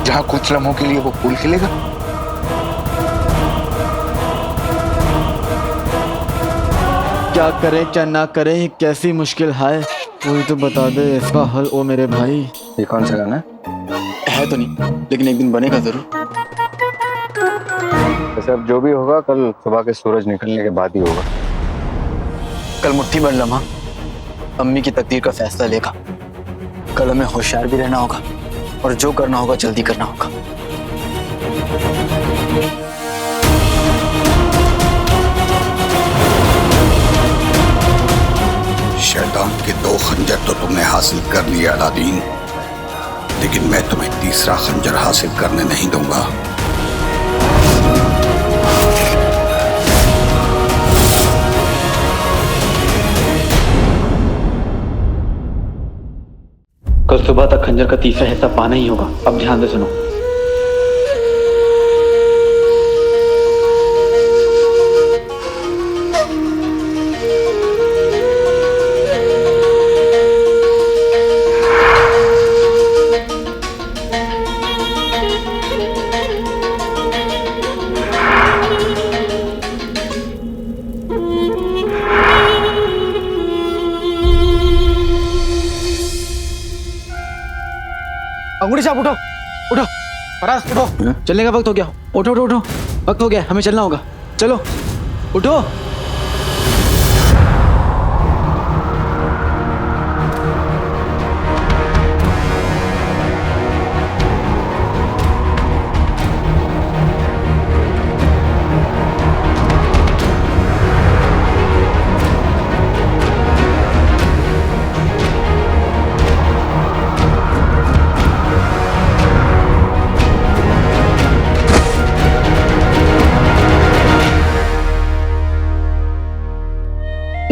जहां कुछ लम्हों के लिए वो फूल खिलेगा। क्या करें क्या ना करें, कैसी मुश्किल है, कोई तो बता दे इसका हल ओ मेरे भाई। ये कौन सा गाना है तो नहीं, लेकिन एक दिन बनेगा जरूर। वैसे अब जो भी होगा कल सुबह के सूरज निकलने के बाद ही होगा। कल मुट्ठी भर लम्हा अम्मी की तकदीर का फैसला लेगा। कल हमें होशियार भी रहना होगा और जो करना होगा जल्दी करना होगा। शैतान के 2 खंजर तो तुमने हासिल कर लिए अलादीन, लेकिन मैं तुम्हें तीसरा खंजर हासिल करने नहीं दूंगा। कल सुबह तक खंजर का तीसरा हिस्सा पाना ही होगा। अब ध्यान से सुनो। अंगूठी छाप उठो उठो फराज उठो, चलने का वक्त हो गया। उठो उठो उठो, वक्त हो गया, हमें चलना होगा। चलो उठो।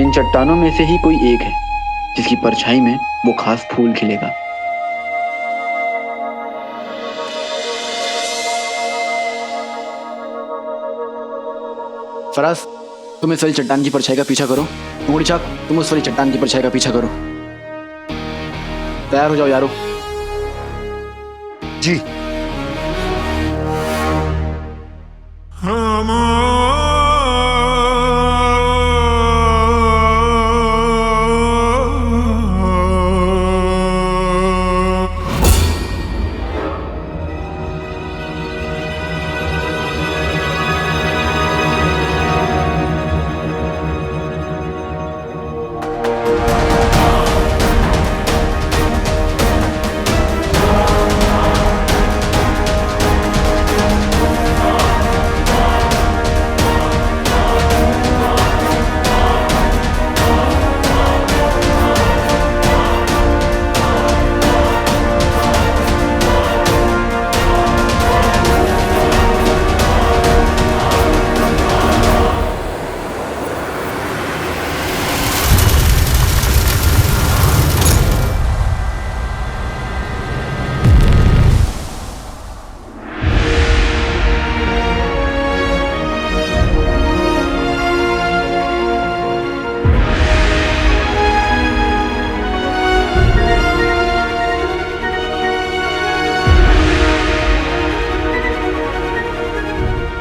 इन चट्टानों में से ही कोई एक है जिसकी परछाई में वो खास फूल खिलेगा। फराज, तुम इस वाली चट्टान की परछाई का पीछा करो। अंगूठी छाप, तुम उस वाली चट्टान की परछाई का पीछा करो। तैयार हो जाओ यारो। जी।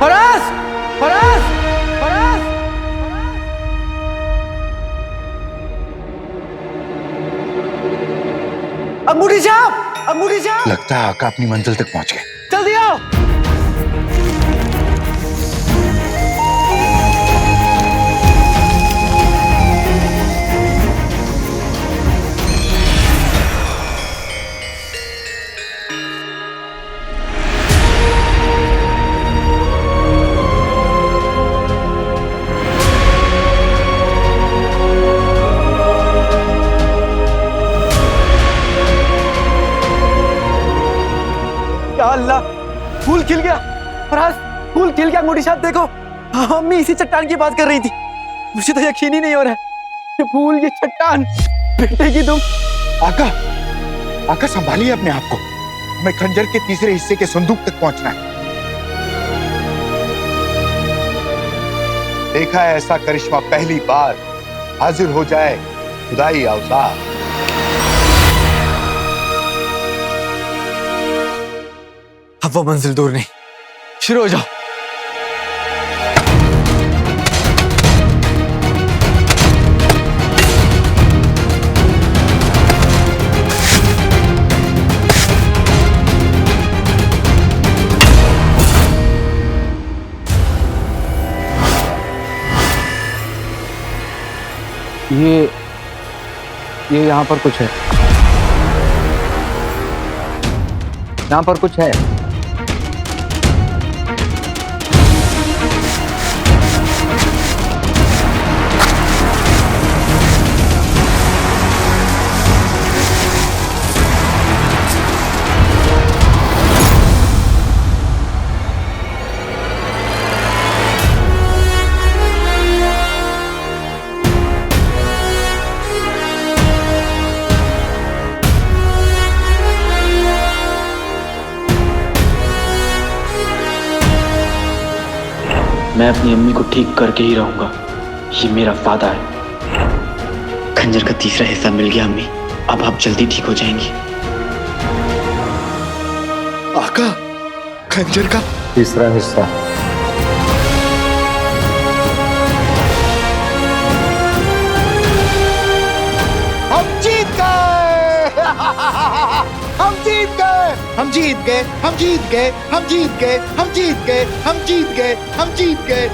फराज, फराज, फराज। अंगूठी छाप, अंगूठी छाप। लगता है आका अपनी मंजिल तक पहुंच गए। जल्दी आओ। या अल्लाह, फूल खिल गया। फराज, फूल खिल गया। अंगूठी छाप देखो, अम्मी इसी चट्टान की बात कर रही थी। मुझे तो यकीन ही नहीं हो रहा है। ये फूल, ये चट्टान, बेटे की तुम। आका, आका संभालिए अपने आप को। हमें खंजर के तीसरे हिस्से के संदूक तक पहुंचना है। देखा है ऐसा करिश्मा पहली बार। हाजिर हो जाए खुदाई अवतार। अब वो मंजिल दूर नहीं, शुरू हो जाओ। ये यहाँ पर कुछ है, यहाँ पर कुछ है। मैं अपनी अम्मी को ठीक करके ही रहूंगा, ये मेरा वादा है। खंजर का तीसरा हिस्सा मिल गया अम्मी, अब आप जल्दी ठीक हो जाएंगी। आका, खंजर का तीसरा हिस्सा। हम जीत गए। हम जीत गए। हम जीत गए, हम जीत गए, हम जीत गए, हम जीत गए, हम जीत गए, हम जीत गए।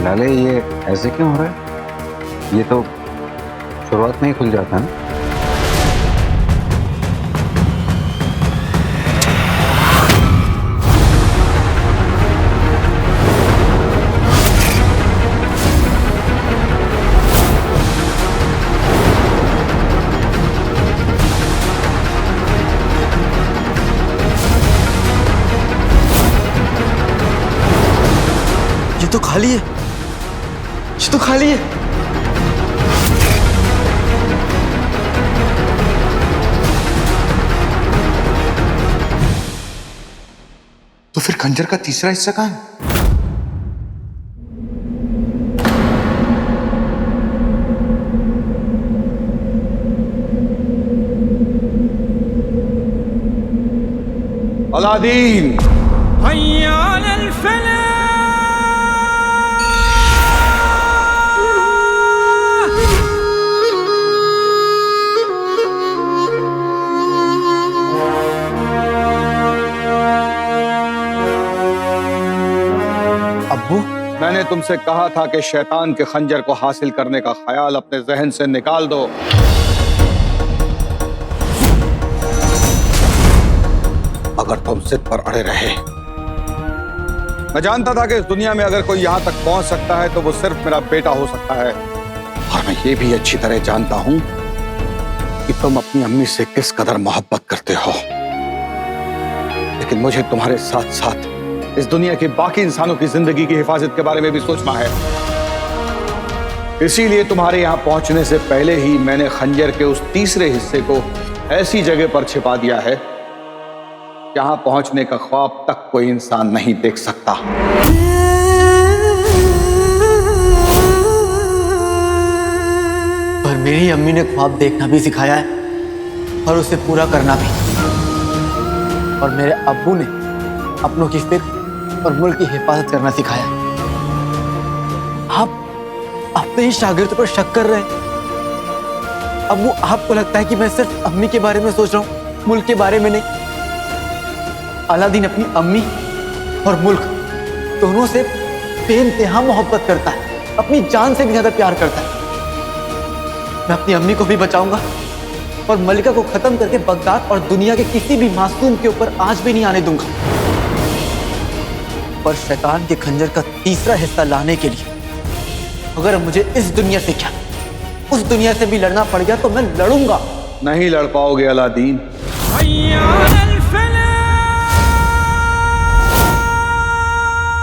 लाले, ये ऐसे क्यों हो रहा है? ये तो शुरुआत में ही खुल जाता है ना। ये तो खाली है, ये तो खाली है। तो फिर खंजर का तीसरा हिस्सा कहां है? अलादीन, मैंने तुमसे कहा था कि शैतान के खंजर को हासिल करने का ख्याल अपने जहन से निकाल दो। अगर तुम जिद पर अड़े रहे, मैं जानता था कि इस दुनिया में अगर कोई यहां तक पहुंच सकता है तो वो सिर्फ मेरा बेटा हो सकता है। और मैं ये भी अच्छी तरह जानता हूं कि तुम अपनी अम्मी से किस कदर मोहब्बत करते हो। लेकिन मुझे तुम्हारे साथ साथ इस दुनिया के बाकी इंसानों की जिंदगी की हिफाजत के बारे में भी सोचना है। इसीलिए तुम्हारे यहां पहुंचने से पहले ही मैंने खंजर के उस तीसरे हिस्से को ऐसी जगह पर छिपा दिया है जहां पहुंचने का ख्वाब तक कोई इंसान नहीं देख सकता। पर मेरी अम्मी ने ख्वाब देखना भी सिखाया है और उसे पूरा करना भी। और मेरे अब्बू ने अपनों की फिक्र और मुल्क की हिफाजत करना सिखाया है। आप अपने ही शागिर्द पर शक कर रहे हैं। अब्बू, आपको लगता है कि मैं सिर्फ अम्मी के बारे में सोच रहा हूँ, मुल्क के बारे में नहीं? अलादीन अपनी अम्मी और मुल्क दोनों से बेइंतहा मोहब्बत करता है, अपनी जान से भी ज्यादा प्यार करता है। मैं अपनी अम्मी को भी बचाऊंगा और मलिका को खत्म करके बगदाद और दुनिया के किसी भी मासूम के ऊपर आंच भी नहीं आने दूंगा। पर शैतान के खंजर का तीसरा हिस्सा लाने के लिए अगर मुझे इस दुनिया से क्या उस दुनिया से भी लड़ना पड़ गया तो मैं लड़ूंगा। नहीं लड़ पाओगे अलादीन।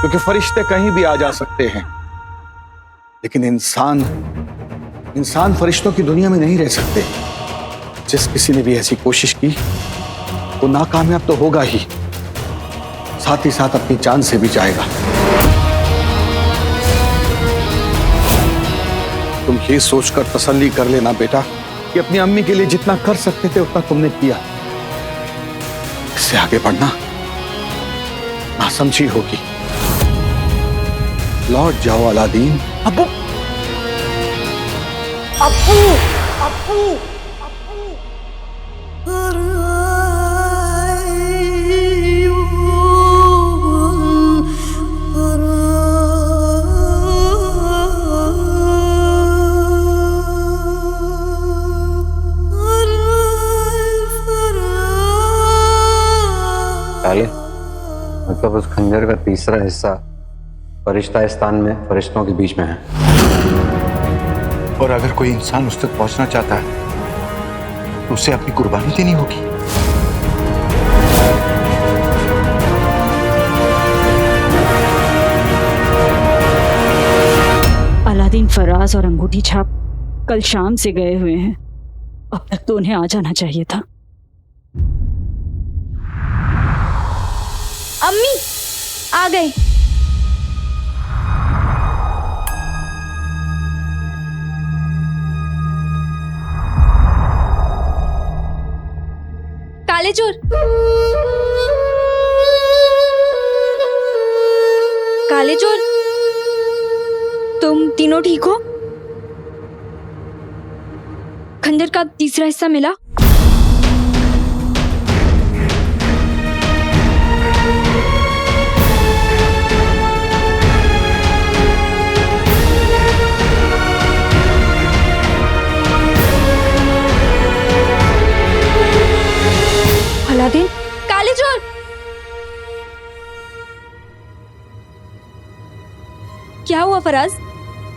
क्योंकि फरिश्ते कहीं भी आ जा सकते हैं, लेकिन इंसान फरिश्तों की दुनिया में नहीं रह सकते। जिस किसी ने भी ऐसी कोशिश की वो नाकामयाब तो होगा ही, साथ ही साथ अपनी जान से भी जाएगा। तुम ये सोचकर तसल्ली कर लेना बेटा कि अपनी अम्मी के लिए जितना कर सकते थे उतना तुमने किया। इससे आगे बढ़ना नासमझी होगी। लौट जाओ अलादीन। अब्बू, अब्बू, अब्बू, मतलब उस खंजर का तीसरा हिस्सा फरिश्तास्तान में फरिश्तों के बीच में है। और अगर कोई इंसान उस तक पहुंचना चाहता है तो उसे अपनी कुर्बानी देनी होगी। अलादीन फराज और अंगूठी छाप कल शाम से गए हुए हैं। अब तक तो उन्हें आ जाना चाहिए था। अम्मी आ गए। काले चोर, काले चोर, तुम तीनों ठीक हो? खंजर का तीसरा हिस्सा मिला? अलादीन, काले चोर, क्या हुआ फराज?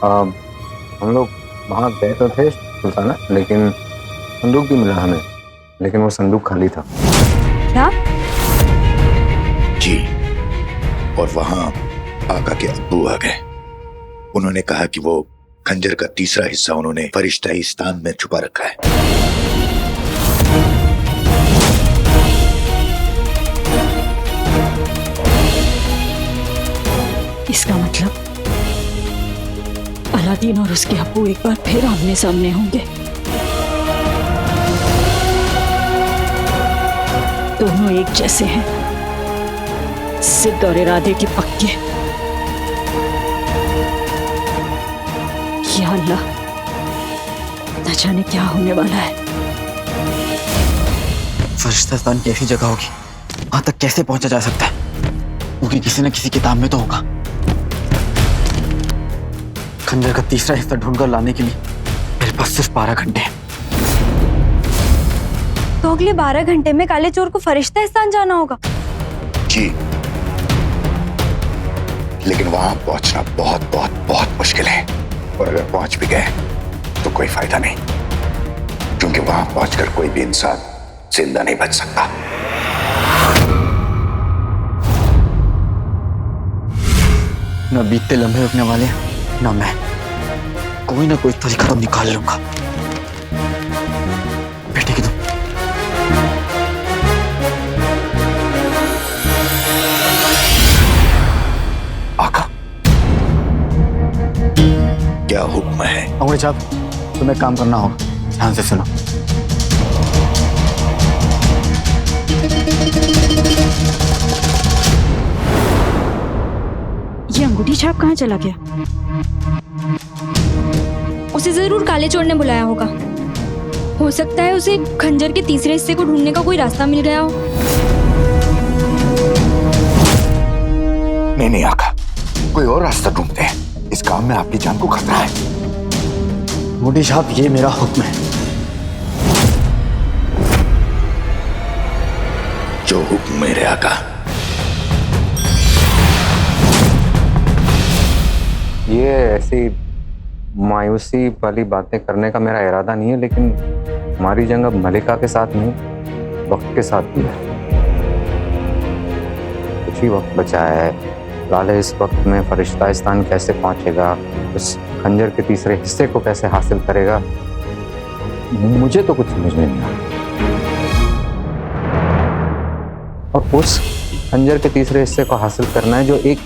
हम लोग वहां गए तो थे सुल्ताना, लेकिन संदूक भी मिला हमें, लेकिन वो संदूक खाली था। क्या? जी, और वहां आका के अब्बू आ गए। उन्होंने कहा कि वो खंजर का तीसरा हिस्सा उन्होंने फरिश्ताइस्तान में छुपा रखा है। इसका मतलब अलादीन और उसके अब्बू एक बार फिर आमने सामने होंगे। दोनों एक जैसे हैं, जिद और इरादे के पक्के। या अल्लाह, न जाने क्या होने वाला है। फरिश्तास्तान की ऐसी जगह होगी, वहां तक कैसे पहुंचा जा सकता है? क्योंकि किसी न किसी किताब में तो होगा। खंजर का तीसरा हिस्सा ढूंढकर लाने के लिए मेरे पास सिर्फ 12 घंटे हैं। तो अगले 12 घंटे में काले चोर को फरिश्तास्तान जाना होगा। जी, लेकिन वहां पहुंचना बहुत बहुत बहुत मुश्किल है, और अगर पहुंच भी गए तो कोई फायदा नहीं, क्योंकि वहां पहुंचकर कोई भी इंसान जिंदा नहीं बच सकता। न बीतते लम्हे रुकने वाले हैं, ना मैं। कोई ना कोई तरीका तो निकाल लूंगा। बेटे की तुम आका, क्या हुक्म है? अंगूठी छाप, तुम्हें काम करना होगा, ध्यान से सुनो। ये अंगूठी छाप कहाँ चला गया? उसे जरूर काले चोर ने बुलाया होगा। हो सकता है उसे खंजर के तीसरे हिस्से को ढूंढने का कोई रास्ता मिल गया हो। नहीं आका, कोई और रास्ता ढूंढते हैं। इस काम में आपकी जान को खतरा है। अंगूठी छाप, ये मेरा हुक्म है। जो हुक्म मेरे आका। ये ऐसी मायूसी वाली बातें करने का मेरा इरादा नहीं है, लेकिन हमारी जंग अब मलिका के साथ नहीं, वक्त के साथ भी है। कुछ ही वक्त बचा है। लाले इस वक्त में फरिश्तास्तान कैसे पहुंचेगा, उस खंजर के तीसरे हिस्से को कैसे हासिल करेगा, मुझे तो कुछ समझ में नहीं आ रहा। और उस खंजर के तीसरे हिस्से को हासिल करना है जो एक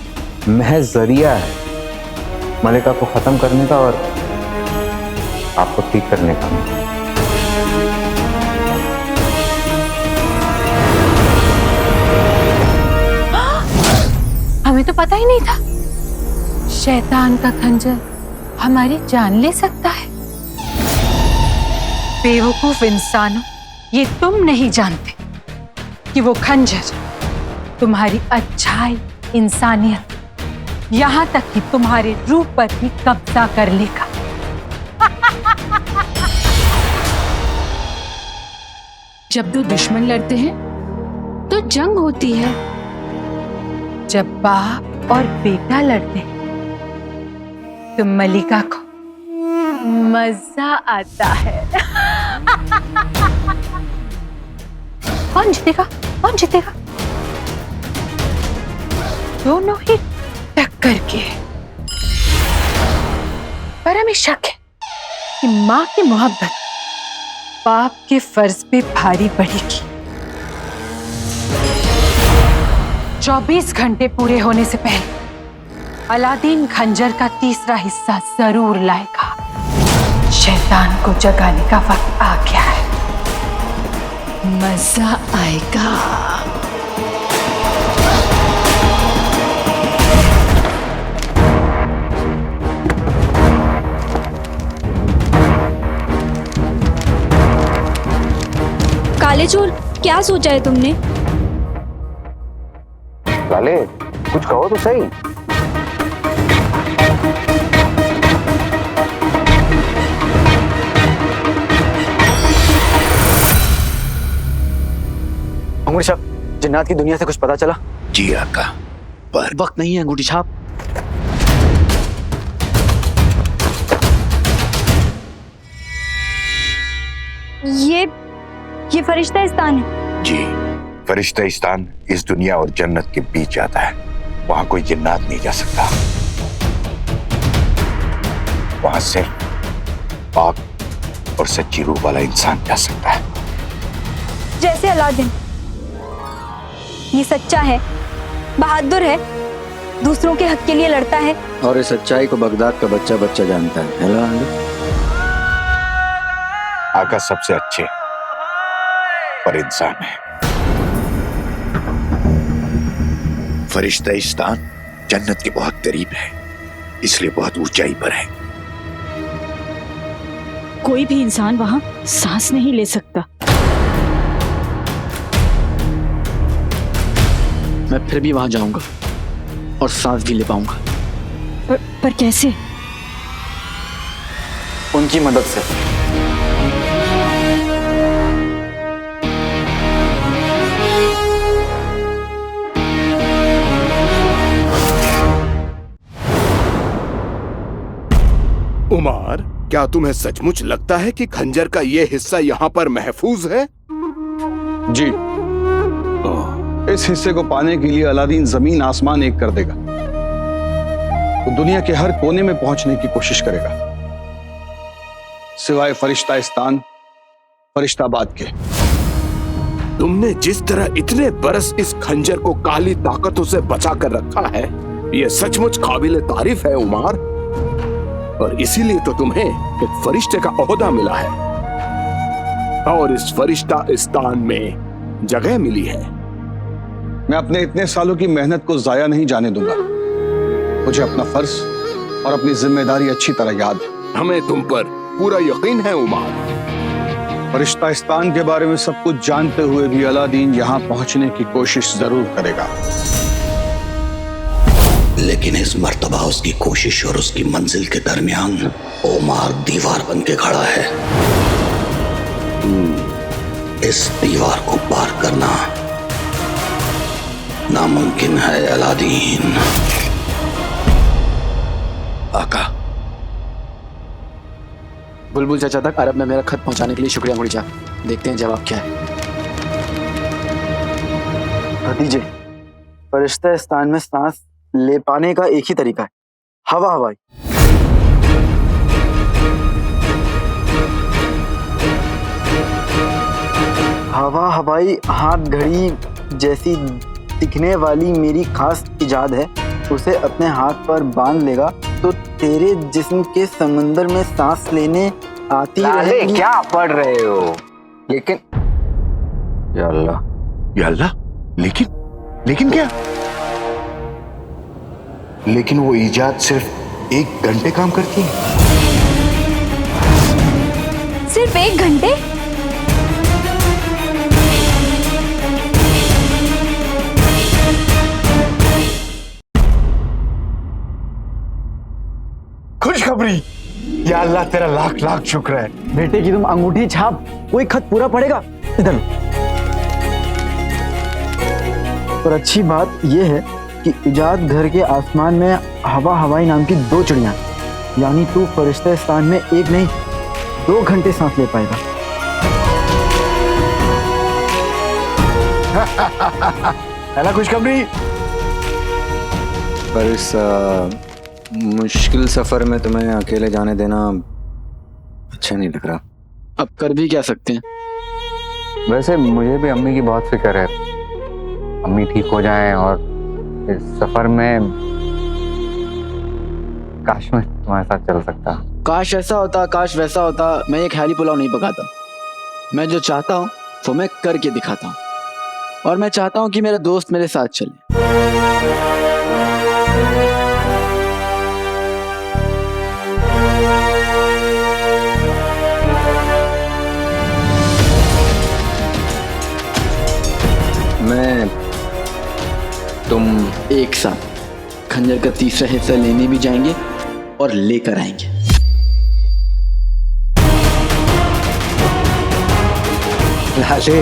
महज जरिया है मलिका को खत्म करने का और आपको ठीक करने का। हमें तो पता ही नहीं था शैतान का खंजर हमारी जान ले सकता है। बेवकूफ इंसानों, ये तुम नहीं जानते कि वो खंजर तुम्हारी अच्छाई, इंसानियत, यहां तक कि तुम्हारे रूप पर भी कब्जा कर लेगा। जब दो दुश्मन लड़ते हैं तो जंग होती है। जब बाप और बेटा लड़ते हैं तो मलिका को मजा आता है। कौन जीतेगा? कौन जीतेगा? दोनों ही टक्कर के। पर तुम्हारे में शक है कि माँ की मोहब्बत बाप के फर्ज पे भारी पड़ेगी। 24 घंटे पूरे होने से पहले अलादीन खंजर का तीसरा हिस्सा जरूर लाएगा। शैतान को जगाने का वक्त आ गया है। मजा आएगा। काले चोर, क्या सोचा है तुमने? लाले, कुछ कहो तो सही। अंगूठी छाप, जिन्नात की दुनिया से कुछ पता चला? जी आका, पर वक्त नहीं है अंगूठी छाप। ये फरिश्ता-इस्तान है। जी, फरिश्ता-इस्तान इस दुनिया और जन्नत के बीच आता है। वहां कोई जिन्नात नहीं जा सकता। वहां सिर्फ पाक और सच्ची रूह वाला इंसान जा सकता है। जैसे अलादीन, ये सच्चा है, बहादुर है, दूसरों के हक के लिए लड़ता है। और इस सच्चाई को बगदाद का बच्चा बच्चा जानता है। हेलो आका सबसे अच्छे पर इंसान है। फरिश्ता-इस्तान जन्नत के बहुत करीब है, इसलिए बहुत ऊंचाई पर है। कोई भी इंसान वहां सांस नहीं ले सकता। मैं फिर भी वहां जाऊंगा और सांस भी ले पाऊंगा। पर कैसे? उनकी मदद से। उमर, क्या तुम्हें सचमुच लगता है कि खंजर का ये हिस्सा यहाँ पर महफूज है? जी, इस हिस्से को पाने के लिए अलादीन जमीन आसमान एक कर देगा। वो दुनिया के हर कोने में पहुंचने की कोशिश करेगा, सिवाय फरिश्ता-इस्तान, फरिश्ताबाद के। तुमने जिस तरह इतने बरस इस खंजर को काली ताकतों से बचा कर रखा है, ये सचमुच काबिल तारीफ है उमर। और इसीलिए तो तुम्हें एक फरिश्ते का ओहदा मिला है और इस फरिश्ता-इस्तान में जगह मिली है। मैं अपने इतने सालों की मेहनत को जाया नहीं जाने दूंगा। मुझे अपना फर्ज और अपनी जिम्मेदारी अच्छी तरह याद है। हमें तुम पर पूरा यकीन है उमर। फरिश्ता-इस्तान के बारे में सब कुछ जानते हुए भी अलादीन यहाँ पहुंचने की कोशिश जरूर करेगा, लेकिन इस मर्तबा उसकी कोशिश और उसकी मंजिल के दरमियान ओमार दीवार बन के खड़ा है। इस दीवार को पार करना नामुमकिन है अलादीन। आका, बुलबुल चाचा तक अरब में मेरा खत पहुंचाने के लिए शुक्रिया अंगूठी छाप। देखते हैं जवाब क्या है। भतीजे, फरिश्ता-इस्तान में सांस ले पाने का एक ही तरीका है, हवा हवाई। हवा हवाई हाथ घड़ी जैसी दिखने वाली मेरी खास इजाद है। उसे अपने हाथ पर बांध लेगा तो तेरे जिस्म के समंदर में सांस लेने आती रहेगी। क्या पढ़ रहे हो? लेकिन या अल्लाह, या अल्लाह, लेकिन क्या? लेकिन वो इजाद सिर्फ 1 घंटे काम करती है। सिर्फ 1 घंटे? खुशखबरी, या अल्लाह तेरा लाख लाख शुक्र है। बेटे की तुम अंगूठी छाप, कोई खत पूरा पड़ेगा। इधर। और अच्छी बात यह है कि इजाद घर के आसमान में हवा हवाई नाम की 2 चिड़ियां, यानी तू फरिश्ता-इस्तान में 1 नहीं 2 घंटे सांस ले पाएगा। है ना खुशखबरी? पर इस मुश्किल सफर में तुम्हें अकेले जाने देना अच्छा नहीं लग रहा। अब कर भी क्या सकते हैं। वैसे मुझे भी अम्मी की बहुत फिक्र है। अम्मी ठीक हो जाएं और इस सफर में काश मैं तुम्हारे साथ चल सकता। काश ऐसा होता, काश वैसा होता। मैं ये ख्याली पुलाव नहीं पकाता। मैं जो चाहता हूँ वो मैं करके दिखाता हूँ, और मैं चाहता हूँ कि मेरा दोस्त मेरे साथ चले। मैं तुम एक साथ खंजर का तीसरा हिस्सा लेने भी जाएंगे और लेकर आएंगे। लाले